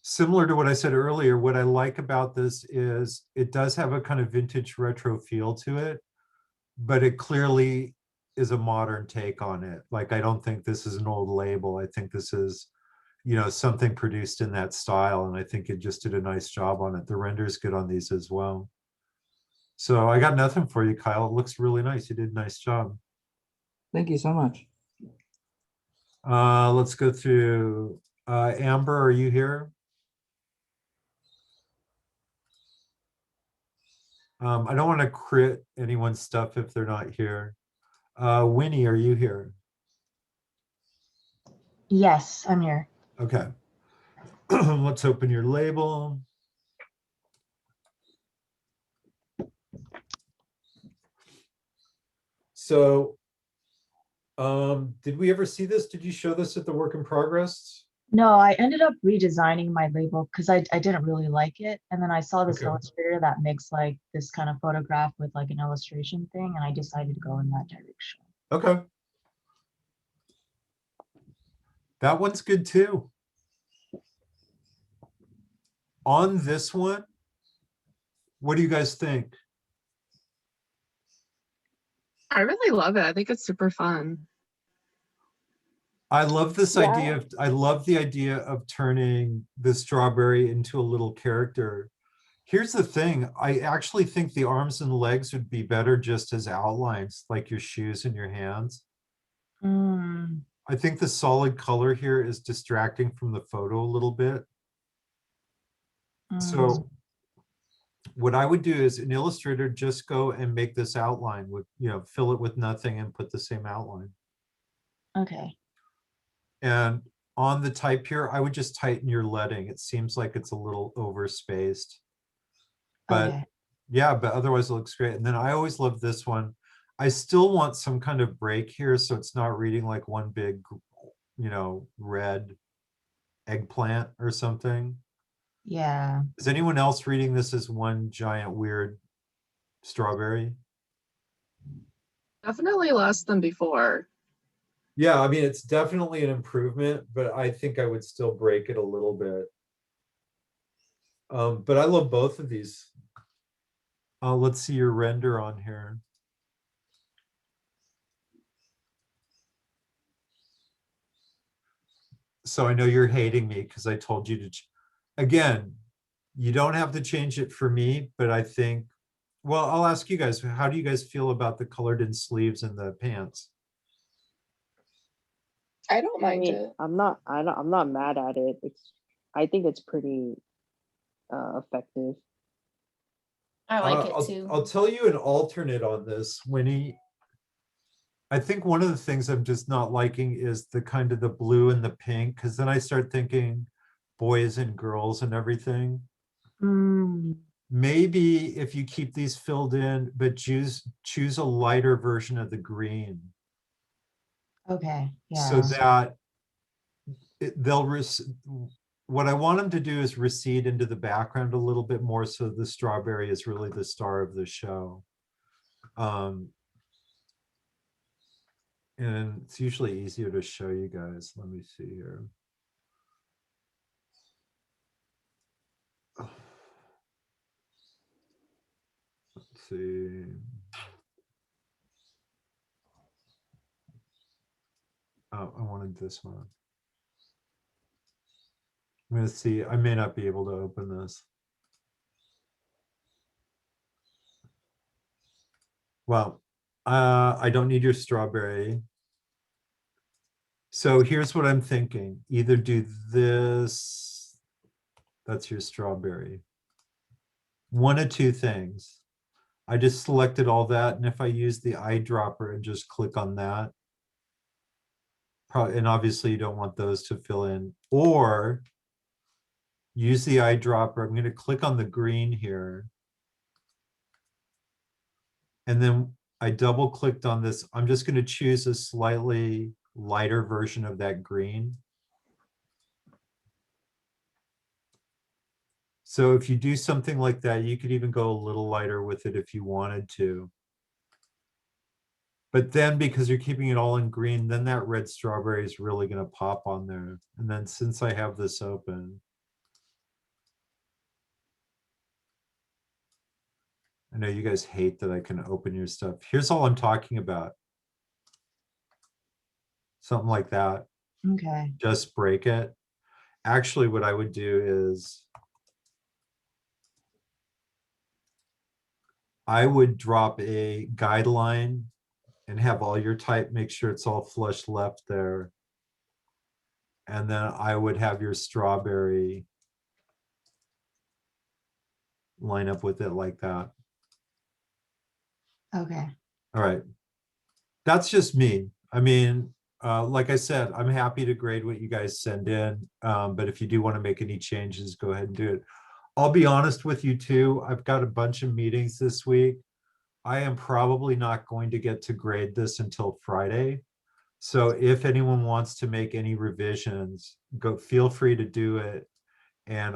Similar to what I said earlier, what I like about this is it does have a kind of vintage retro feel to it, but it clearly is a modern take on it. Like, I don't think this is an old label. I think this is, you know, something produced in that style, and I think it just did a nice job on it. The render's good on these as well. So I got nothing for you, Kyle. It looks really nice. You did a nice job. Thank you so much. Let's go through. Amber, are you here? I don't want to crit anyone's stuff if they're not here. Winnie, are you here? Yes, I'm here. Okay. Let's open your label. So, did we ever see this? Did you show this at the work in progress? No, I ended up redesigning my label because I didn't really like it. And then I saw this Okay. illustrator that makes like this kind of photograph with like an illustration thing, and I decided to go in that direction. Okay. That one's good too. On this one, what do you guys think? I really love it. I think it's super fun. I love this Yeah. idea of, I love the idea of turning the strawberry into a little character. Here's the thing, I actually think the arms and legs would be better just as outlines, like your shoes and your hands. Mm, I think the solid color here is distracting from the photo a little bit. mm. So what I would do is in Illustrator, just go and make this outline with, you know, fill it with nothing and put the same outline. Okay. And on the type here, I would just tighten your leading. It seems like it's a little overspaced. But Okay. yeah, but otherwise it looks great. And then I always love this one. I still want some kind of break here, so it's not reading like one big, you know, red eggplant or something. Yeah. Is anyone else reading this as one giant weird strawberry? Definitely less than before. Yeah, I mean, it's definitely an improvement, but I think I would still break it a little bit. But I love both of these. Let's see your render on here. So I know you're hating me because I told you to, again, you don't have to change it for me, but I think, well, I'll ask you guys, how do you guys feel about the colored in sleeves and the pants? I don't I mind mean, it. I'm not mad at it. I think it's pretty effective. I like it I'll, too. I'll tell you an alternate on this, Winnie. I think one of the things I'm just not liking is the kind of the blue and the pink, because then I start thinking boys and girls and everything. Mm, Maybe if you keep these filled in, but choose a lighter version of the green, okay. so Yeah. that they'll what I want them to do is recede into the background a little bit more, so the strawberry is really the star of the show. And it's usually easier to show you guys. Let me see here. Let's see. Oh, I wanted this one. I'm gonna see, I may not be able to open this. Well, I don't need your strawberry. So here's what I'm thinking. Either do this. That's your strawberry. One of two things. I just selected all that, and if I use the eyedropper and just click on that, probably, and obviously you don't want those to fill in, or use the eyedropper. I'm going to click on the green here. And then I double clicked on this. I'm just going to choose a slightly lighter version of that green. So if you do something like that, you could even go a little lighter with it if you wanted to. But then because you're keeping it all in green, then that red strawberry is really going to pop on there. And then since I have this open, I know you guys hate that I can open your stuff. Here's all I'm talking about. Something like that. Okay. Just break it. Actually, what I would do is I would drop a guideline and have all your type, make sure it's all flush left there. And then I would have your strawberry line up with it like that. Okay. All right. That's just me. I mean, like I said, I'm happy to grade what you guys send in. But if you do want to make any changes, go ahead and do it. I'll be honest with you too. I've got a bunch of meetings this week. I am probably not going to get to grade this until Friday. So if anyone wants to make any revisions, feel free to do it. And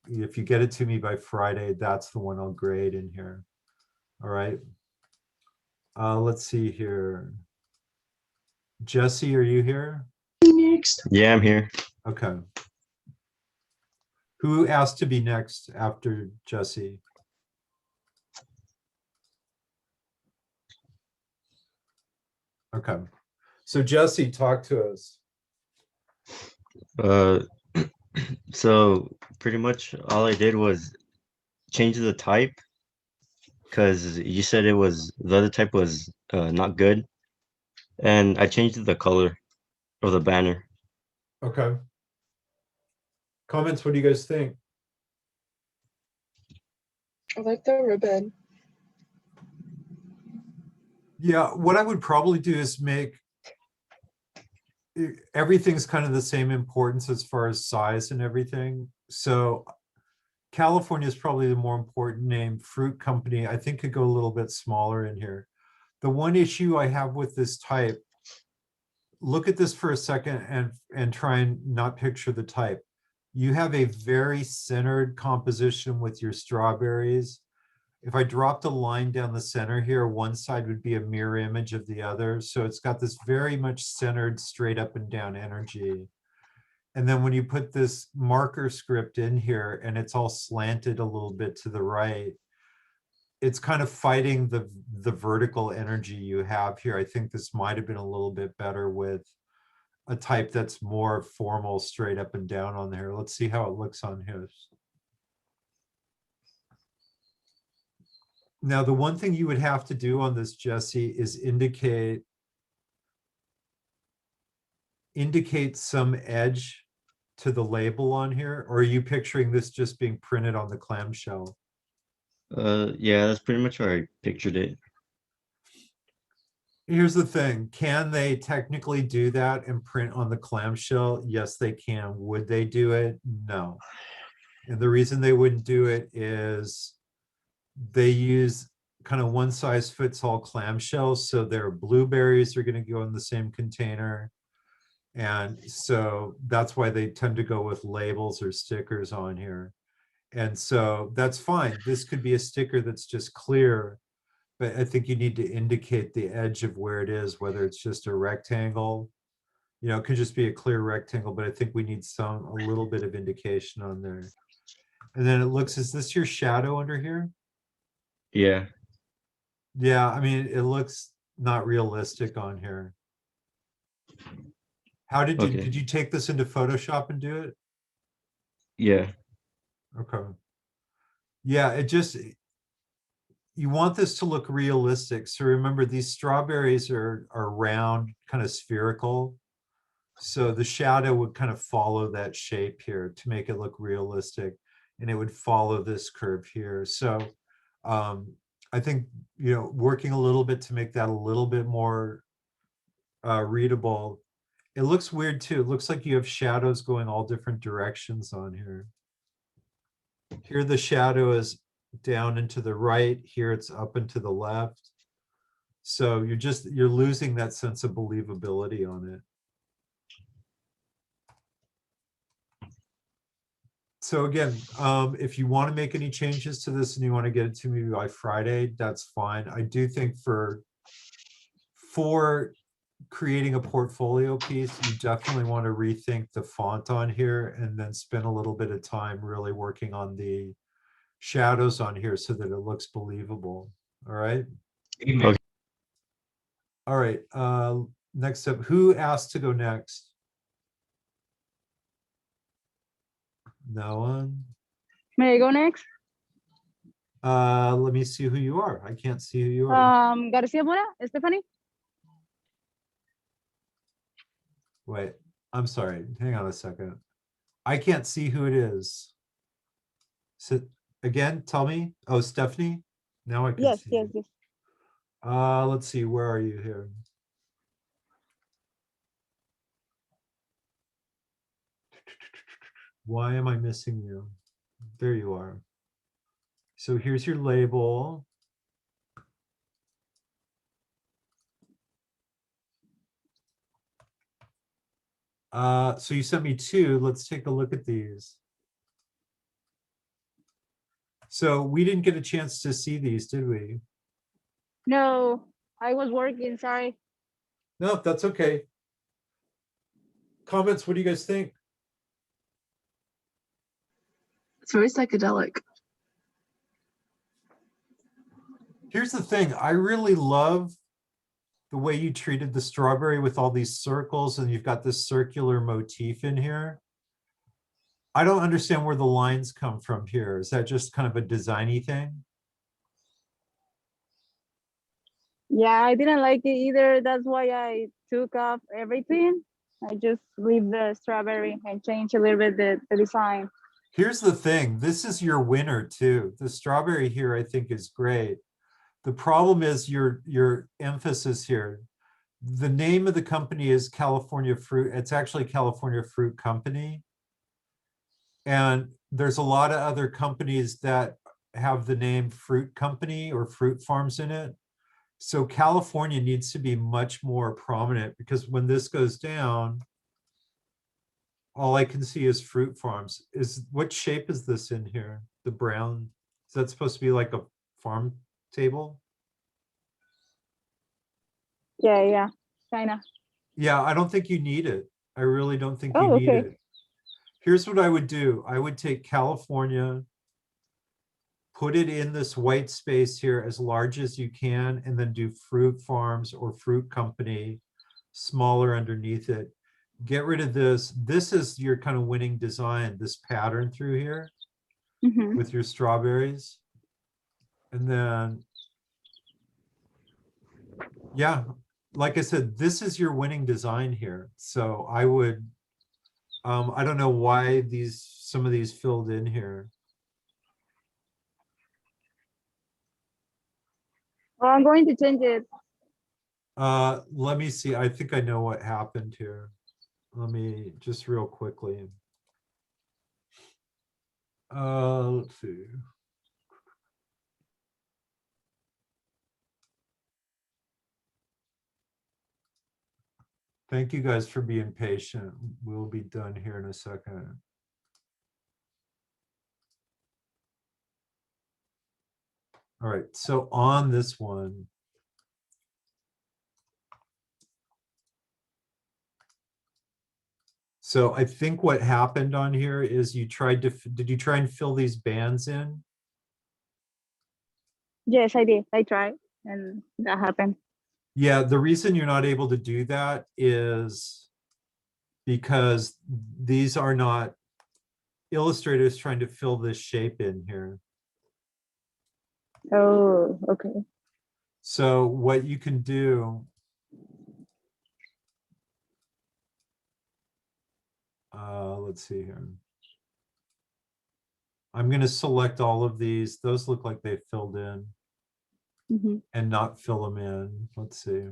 if you get it to me by Friday, that's the one I'll grade in here. All right. Let's see here. Jesse, are you here? Next. Yeah, I'm here. Okay. Who asked to be next after Jesse? Okay. So Jesse, talk to us. So pretty much all I did was change the type because you said it was the other type was not good, and I changed the color of the banner. Okay. Comments, what do you guys think? I like the ribbon. Yeah, what I would probably do is make everything's kind of the same importance as far as size and everything. So California is probably the more important name. Fruit Company, I think, could go a little bit smaller in here. The one issue I have with this type, look at this for a second and try and not picture the type. You have a very centered composition with your strawberries. If I dropped a line down the center here, one side would be a mirror image of the other. So it's got this very much centered straight up and down energy. And then when you put this marker script in here and it's all slanted a little bit to the right, it's kind of fighting the vertical energy you have here. I think this might have been a little bit better with a type that's more formal, straight up and down on there. Let's see how it looks on his. Now, the one thing you would have to do on this, Jesse, is indicate some edge to the label on here, or are you picturing this just being printed on the clamshell? Yeah, that's pretty much where I pictured it. Here's the thing, can they technically do that and print on the clamshell? Yes, they can. Would they do it? No. And the reason they wouldn't do it is they use kind of one size fits all clamshells. So their blueberries are going to go in the same container. And so that's why they tend to go with labels or stickers on here. And so that's fine. This could be a sticker that's just clear, but I think you need to indicate the edge of where it is, whether it's just a rectangle, you know, it could just be a clear rectangle, but I think we need a little bit of indication on there. And then it looks, is this your shadow under here? Yeah. Yeah, I mean, it looks not realistic on here. How did you take this into Photoshop and do it? Yeah. Okay. Yeah, it just, you want this to look realistic. So remember, these strawberries are round, kind of spherical. So the shadow would kind of follow that shape here to make it look realistic, and it would follow this curve here. So I think, you know, working a little bit to make that a little bit more readable. It looks weird too. It looks like you have shadows going all different directions on here. Here the shadow is down and to the right. Here it's up and to the left. So you're losing that sense of believability on it. So again, if you want to make any changes to this and you want to get it to me by Friday, that's fine. I do think for creating a portfolio piece, you definitely want to rethink the font on here and then spend a little bit of time really working on the shadows on here so that it looks believable. All right. Okay. All right. Next up, who asked to go next? No one. May I go next? Let me see who you are. I can't see who you are. Garcia Mora, Stephanie. Wait, I'm sorry. Hang on a second. I can't see who it is. So again, tell me. Oh, Stephanie. Now I can Yes, see. yes, you. yes. Let's see. Where are you here? Why am I missing you? There you are. So here's your label. So you sent me two. Let's take a look at these. So we didn't get a chance to see these, did we? No, I was working, sorry. No, that's okay. Comments, what do you guys think? It's very psychedelic. Here's the thing. I really love the way you treated the strawberry with all these circles, and you've got this circular motif in here. I don't understand where the lines come from here. Is that just kind of a designy thing? Yeah, I didn't like it either. That's why I took off everything. I just leave the strawberry and change a little bit the design. Here's the thing. This is your winner too. The strawberry here, I think, is great. The problem is your emphasis here. The name of the company is California Fruit. It's actually California Fruit Company. And there's a lot of other companies that have the name Fruit Company or Fruit Farms in it. So California needs to be much more prominent, because when this goes down, all I can see is Fruit Farms. What shape is this in here? The brown, is that supposed to be like a farm table? Yeah, kinda. Yeah, I don't think you need it. I really don't think you Oh, need okay. it. Here's what I would do. I would take California, put it in this white space here as large as you can, and then do Fruit Farms or Fruit Company smaller underneath it. Get rid of this. This is your kind of winning design, this pattern through here Mhm. with your strawberries. And then, yeah, like I said, this is your winning design here. So I would, I don't know why some of these filled in here. Well, I'm going to change it. Let me see. I think I know what happened here. Let me just real quickly. Let's see. Thank you guys for being patient. We'll be done here in a second. All right, so on this one, so I think what happened on here is you tried to, did you try and fill these bands in? Yes, I did. I tried, and that happened. Yeah, the reason you're not able to do that is because these are not illustrators trying to fill this shape in here. Oh, okay. So what you can do let's see here. I'm going to select all of these. Those look like they filled in and not fill them in. Let's see.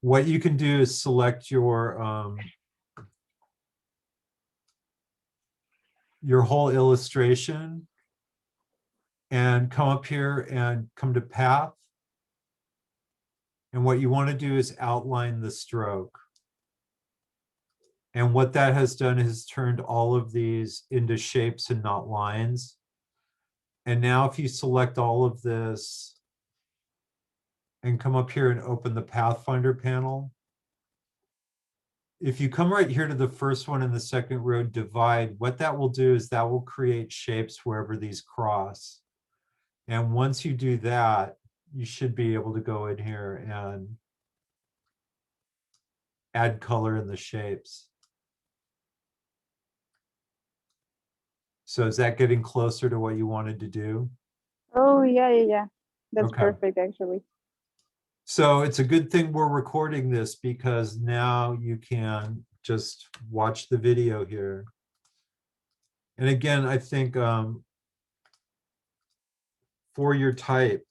What you can do is select your whole illustration and come up here and come to path. And what you want to do is outline the stroke. And what that has done is turned all of these into shapes and not lines. And now if you select all of this and come up here and open the Pathfinder panel, if you come right here to the first one in the second row, divide, what that will do is that will create shapes wherever these cross. And once you do that, you should be able to go in here and add color in the shapes. So is that getting closer to what you wanted to do? Oh, yeah. That's Okay. perfect, actually. So it's a good thing we're recording this because now you can just watch the video here. And again, I think for your type,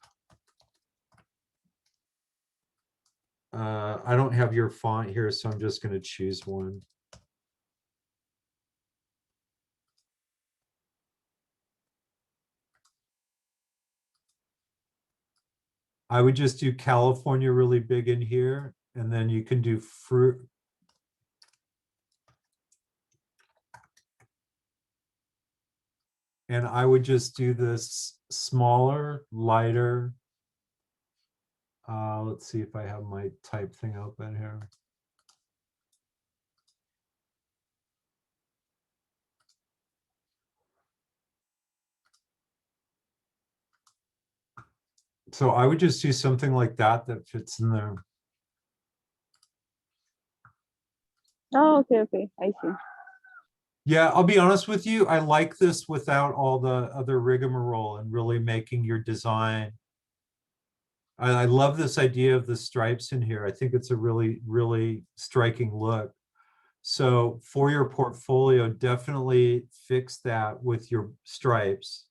I don't have your font here, so I'm just going to choose one. I would just do California really big in here, and then you can do fruit. And I would just do this smaller, lighter. Let's see if I have my type thing open here. So I would just do something like that that fits in there. Oh, okay. I see. Yeah, I'll be honest with you. I like this without all the other rigmarole and really making your design. I love this idea of the stripes in here. I think it's a really, really striking look. So for your portfolio, definitely fix that with your stripes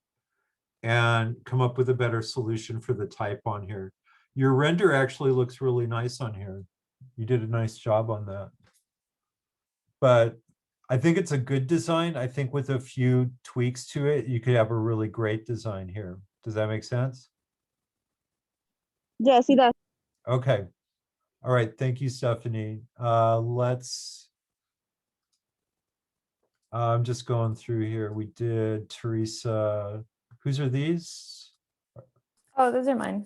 and come up with a better solution for the type on here. Your render actually looks really nice on here. You did a nice job on that. But I think it's a good design. I think with a few tweaks to it, you could have a really great design here. Does that make sense? Yes, it does. Okay. All right. Thank you, Stephanie. I'm just going through here. We did Teresa. Whose are these? Oh, those are mine.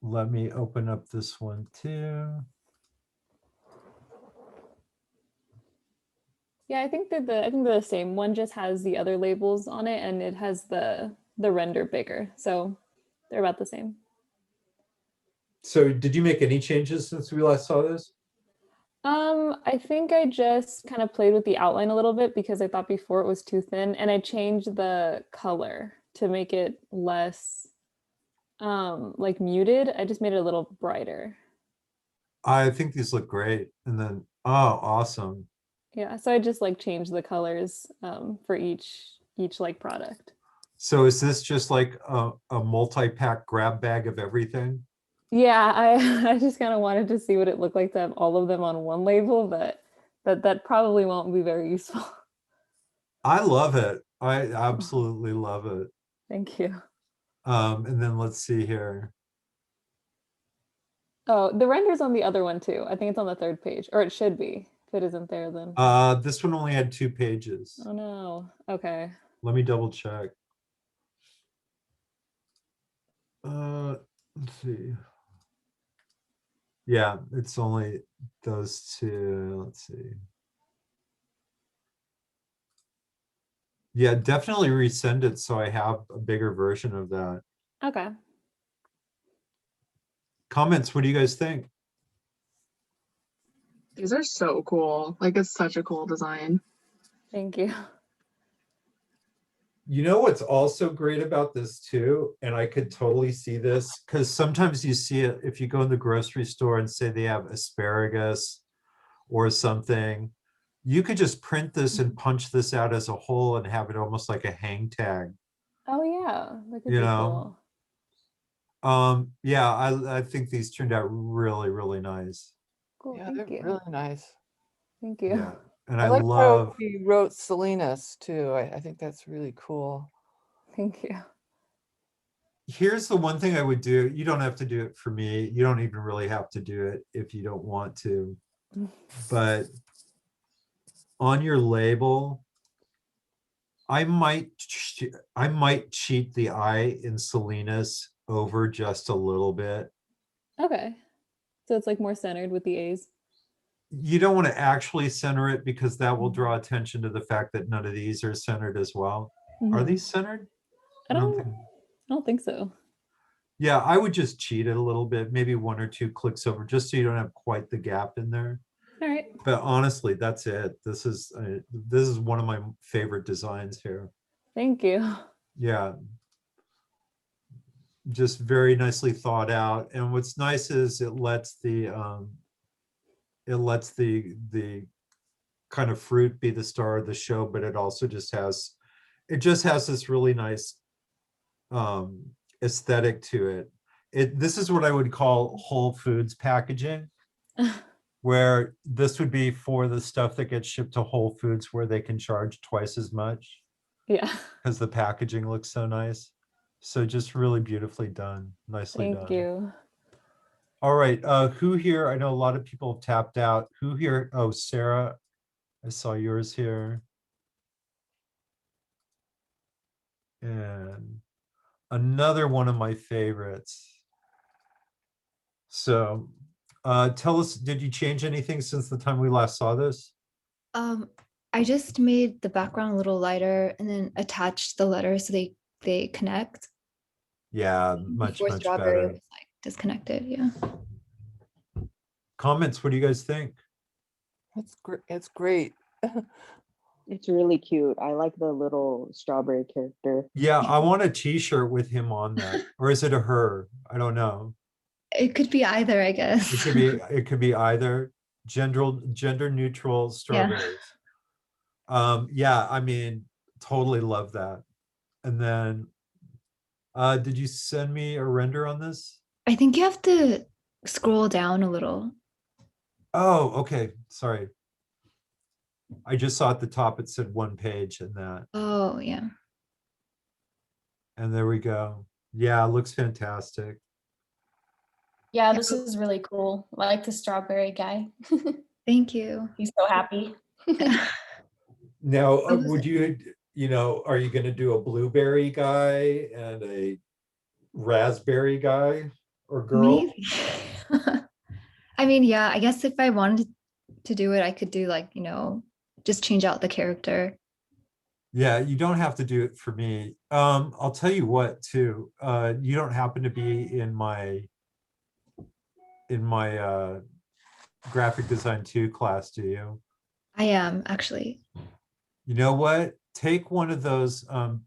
Let me open up this one too. Yeah, I think they're the same. One just has the other labels on it, and it has the render bigger. So they're about the same. So did you make any changes since we last saw this? I think I just kind of played with the outline a little bit because I thought before it was too thin, and I changed the color to make it less like muted. I just made it a little brighter. I think these look great. And then, oh, awesome. Yeah, so I just like changed the colors for each like product. So is this just like a multi-pack grab bag of everything? Yeah, I just kind of wanted to see what it looked like to have all of them on one label, but that probably won't be very useful. I love it. I absolutely love it. Thank you. And then let's see here. Oh, the render's on the other one too. I think it's on the third page, or it should be. If it isn't there, then. This one only had 2 pages. Oh no. Okay. Let me double check. Let's see. Yeah, it's only those 2. Let's see. Yeah, definitely resend it so I have a bigger version of that. Okay. Comments, what do you guys think? These are so cool. Like, it's such a cool design. Thank you. You know what's also great about this too, and I could totally see this, because sometimes you see it if you go in the grocery store and say they have asparagus or something, you could just print this and punch this out as a whole and have it almost like a hang tag, Oh yeah, that could you be know? cool. Yeah, I think these turned out really, really nice. Cool, Yeah, thank they're you. really nice. Thank you. Yeah, and I I like how love, he wrote Salinas too. I think that's really cool. Thank you. here's the one thing I would do. You don't have to do it for me. You don't even really have to do it if you don't want to. But on your label, I might cheat the I in Salinas over just a little bit. Okay. So it's like more centered with the A's. You don't want to actually center it because that will draw attention to the fact that none of these are centered as well. Are Mhm. these centered? I think- don't think so. Yeah, I would just cheat it a little bit, maybe 1 or 2 clicks over, just so you don't have quite the gap in there. All right. But honestly, that's it. This is one of my favorite designs here. Thank you. Yeah. Just very nicely thought out. And what's nice is it lets the kind of fruit be the star of the show, but it also just has this really nice aesthetic to it. This is what I would call Whole Foods packaging, where this would be for the stuff that gets shipped to Whole Foods where they can charge twice as much Yeah. because the packaging looks so nice. So just really beautifully done, nicely done. Thank you. All right, who here? I know a lot of people have tapped out. Who here? Oh, Sarah, I saw yours here. And another one of my favorites. So, tell us, did you change anything since the time we last saw this? I just made the background a little lighter and then attached the letters so they connect. Yeah, much, Before much strawberry better. was like disconnected. Yeah. Comments, what do you guys think? That's great. It's great. It's really cute. I like the little strawberry character. Yeah, I want a t-shirt with him on that. Or is it a her? I don't know. It could be either, I guess. It could be either gender neutral strawberries. Yeah, I mean, totally love that. And then did you send me a render on this? I think you have to scroll down a little. Oh, okay. Sorry. I just saw at the top it said 1 page and that. Oh, yeah. And there we go. Yeah, it looks fantastic. Yeah, this is really cool. I like the strawberry guy. Thank you. He's so happy. Now, would you are you going to do a blueberry guy and a raspberry guy or girl? Maybe. I mean, yeah, I guess if I wanted to do it, I could do like, just change out the character. Yeah, you don't have to do it for me. I'll tell you what too. You don't happen to be in my graphic design 2 class, do you? I am actually. You know what? Take one of those The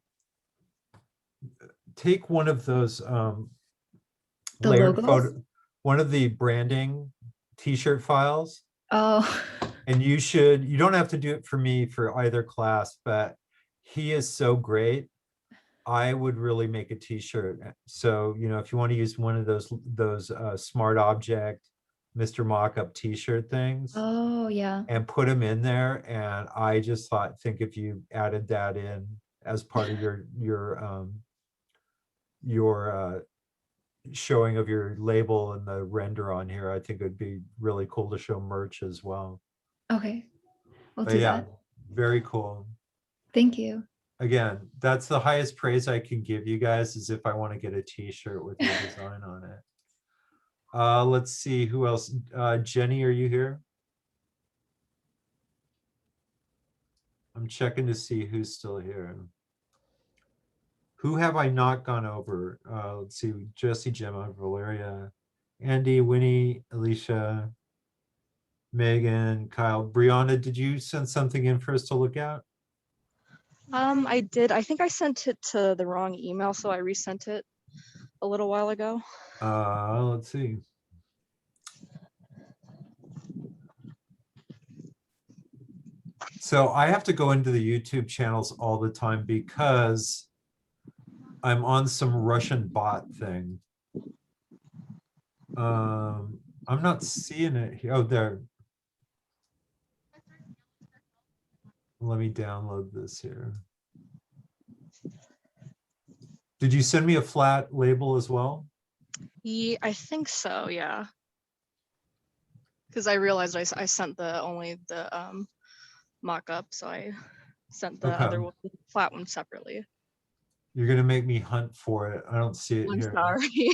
layered logos? photo, one of the branding t-shirt files. Oh, And you don't have to do it for me for either class, but he is so great. I would really make a t-shirt. So, if you want to use one of those smart object Mr. Mockup t-shirt things oh yeah. and put them in there. And I just think if you added that in as part of your showing of your label and the render on here, I think it'd be really cool to show merch as well. Okay. We'll But do yeah, that. very cool. Thank you. Again, that's the highest praise I can give you guys, is if I want to get a t-shirt with your design on it. Let's see who else. Jenny, are you here? I'm checking to see who's still here. Who have I not gone over? Let's see, Jesse, Gemma, Valeria, Andy, Winnie, Alicia, Megan, Kyle, Brianna, did you send something in for us to look at? I did. I think I sent it to the wrong email, so I resent it a little while ago. Let's see. So I have to go into the YouTube channels all the time because I'm on some Russian bot thing. I'm not seeing it here. Oh, there. Let me download this here. Did you send me a flat label as well? Yeah, I think so. Yeah. Because I realized I sent only the mock-up, so I sent the Okay. other one, the flat one separately. You're gonna make me hunt for it. I don't see it I'm here. sorry.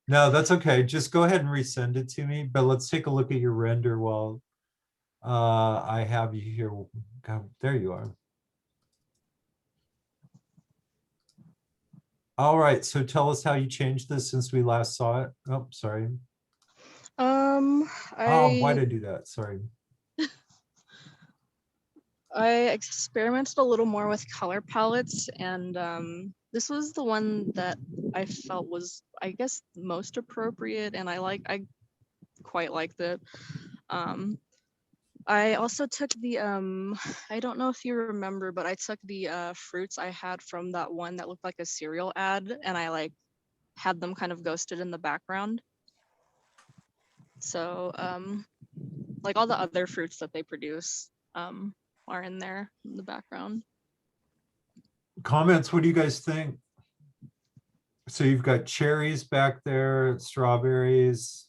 No, that's okay. Just go ahead and resend it to me, but let's take a look at your render while I have you here. God, there you are. All right, so tell us how you changed this since we last saw it. Oh, sorry. Oh, why'd I do that? Sorry. I experimented a little more with color palettes, and this was the one that I felt was, I guess, most appropriate, and I quite liked it. I also took the I don't know if you remember, but I took the fruits I had from that one that looked like a cereal ad, and I like had them kind of ghosted in the background. So like all the other fruits that they produce are in there in the background. Comments, what do you guys think? So you've got cherries back there, strawberries.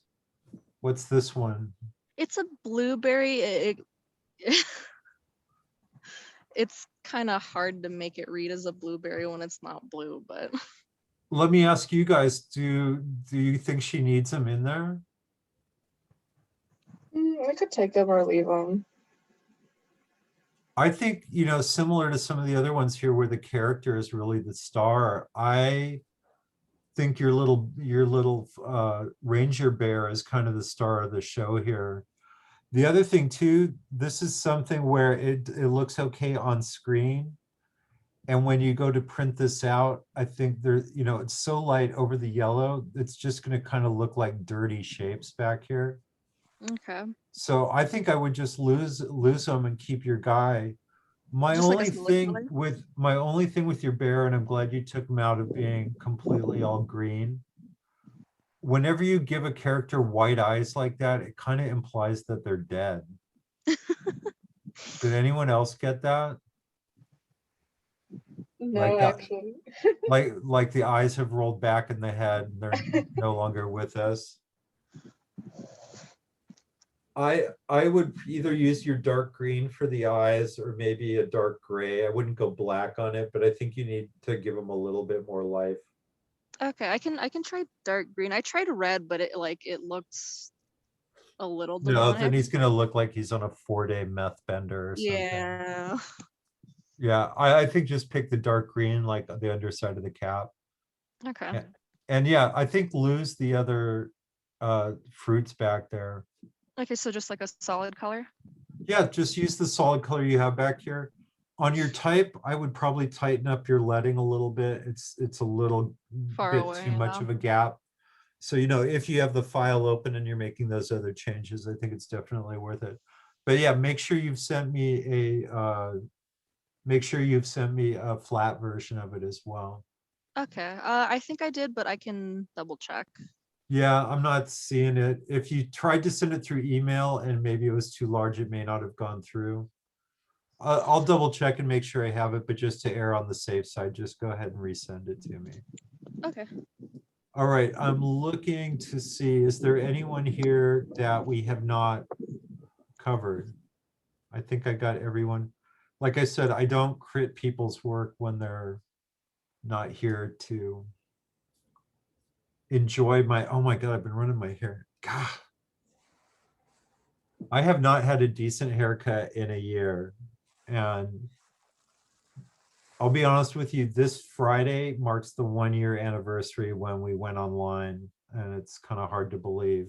What's this one? It's a blueberry. It's kind of hard to make it read as a blueberry when it's not blue, but Let me ask you guys, do you think she needs them in there? I could take them or leave them. I think, you know, similar to some of the other ones here where the character is really the star, I think your little ranger bear is kind of the star of the show here. The other thing too, this is something where it looks okay on screen. And when you go to print this out, I think there, you know, it's so light over the yellow, it's just going to kind of look like dirty shapes back here. okay. So I think I would just lose them and keep your guy. My Just like a only solid thing color? with your bear, and I'm glad you took him out of being completely all green. Whenever you give a character white eyes like that, it kind of implies that they're dead. Did anyone else get that? No, Like that, actually. like the eyes have rolled back in the head and they're no longer with us. I would either use your dark green for the eyes or maybe a dark gray. I wouldn't go black on it, but I think you need to give them a little bit more life. Okay, I can try dark green. I tried red, but it looks a little No, demonic. then he's gonna look like he's on a 4-day meth bender or something. Yeah. Yeah, I think just pick the dark green, like the underside of the cap. Okay. And yeah, I think lose the other fruits back there. Okay, so just like a solid color. Yeah, just use the solid color you have back here. On your type, I would probably tighten up your leading a little bit. It's a little Far bit away too much now. of a gap. So, you know, if you have the file open and you're making those other changes, I think it's definitely worth it. But yeah, make sure you've sent me a flat version of it as well. Okay, I think I did, but I can double check. Yeah, I'm not seeing it. If you tried to send it through email and maybe it was too large, it may not have gone through. I'll double check and make sure I have it, but just to err on the safe side, just go ahead and resend it to me. Okay. All right, I'm looking to see, is there anyone here that we have not covered? I think I got everyone. Like I said, I don't crit people's work when they're not here to enjoy my, oh my God, I've been running my hair. God. I have not had a decent haircut in a year. And I'll be honest with you, this Friday marks the 1-year anniversary when we went online, and it's kind of hard to believe.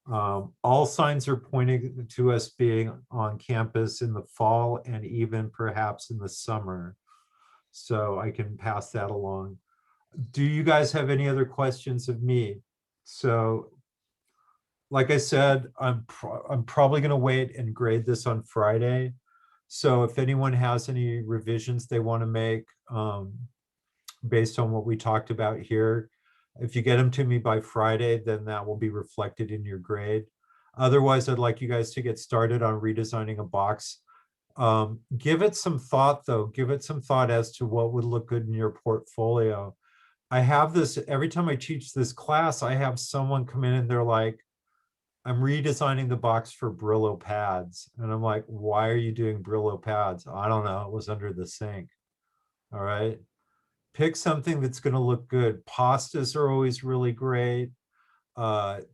All signs are pointing to us being on campus in the fall and even perhaps in the summer. So I can pass that along. Do you guys have any other questions of me? So, like I said, I'm probably going to wait and grade this on Friday. So if anyone has any revisions they want to make based on what we talked about here, if you get them to me by Friday, then that will be reflected in your grade. Otherwise, I'd like you guys to get started on redesigning a box. Give it some thought, though. Give it some thought as to what would look good in your portfolio. I have this, every time I teach this class, I have someone come in and they're like, I'm redesigning the box for Brillo pads. And I'm like, why are you doing Brillo pads? I don't know, it was under the sink. All right. Pick something that's going to look good. Pastas are always really great.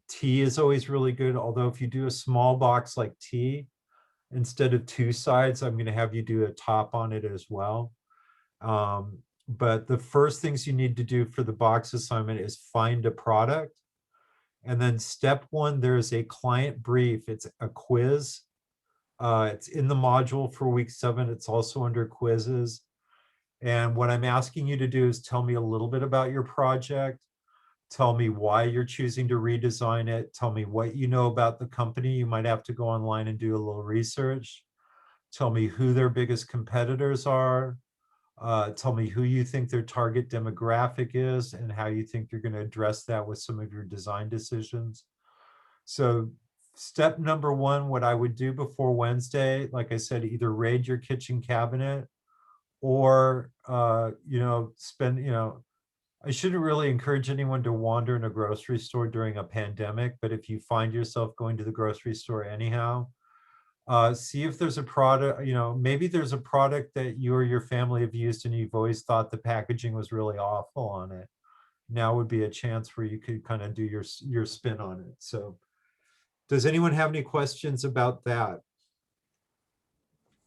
Tea is always really good. Although if you do a small box like tea, instead of 2 sides, I'm going to have you do a top on it as well. But the first things you need to do for the box assignment is find a product. And then step 1, there's a client brief. It's a quiz. It's in the module for week 7. It's also under quizzes. And what I'm asking you to do is tell me a little bit about your project. Tell me why you're choosing to redesign it. Tell me what you know about the company. You might have to go online and do a little research. Tell me who their biggest competitors are. Tell me who you think their target demographic is and how you think you're going to address that with some of your design decisions. So step number 1, what I would do before Wednesday, like I said, either raid your kitchen cabinet or, I shouldn't really encourage anyone to wander in a grocery store during a pandemic, but if you find yourself going to the grocery store anyhow, see if there's a product, maybe there's a product that you or your family have used and you've always thought the packaging was really awful on it. Now would be a chance where you could kind of do your spin on it. So does anyone have any questions about that?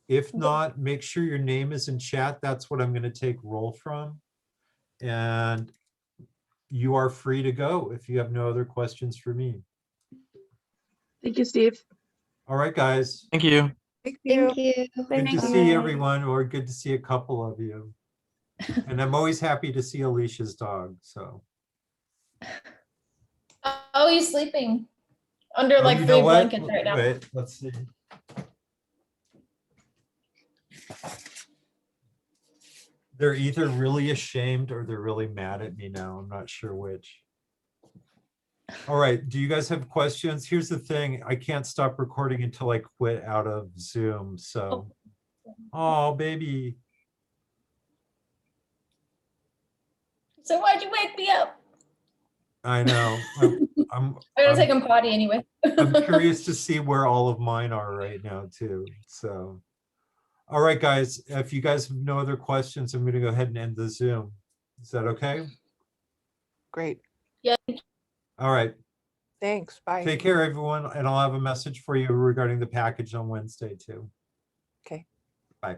If not, make sure your name is in chat. That's what I'm going to take roll from. And you are free to go if you have no other questions for me. Thank you, Steve. All right, guys. Thank you. Thank you. Good to see everyone, or good to see a couple of you. And I'm always happy to see Alicia's dog, so. Oh, he's sleeping under Oh, like you 3 know what? blankets right now. Wait, let's see. They're either really ashamed or they're really mad at me now. I'm not sure which. All right, do you guys have questions? Here's the thing, I can't stop recording until I quit out of Zoom, so. Oh, baby. So why'd you wake me up? I know. I'm I gotta take him potty anyway. I'm curious to see where all of mine are right now too, so. All right, guys, if you guys have no other questions, I'm gonna go ahead and end the Zoom. Is that okay? Great. Yeah. All right, Thanks. Bye. take care, everyone, and I'll have a message for you regarding the package on Wednesday too. Okay. Bye.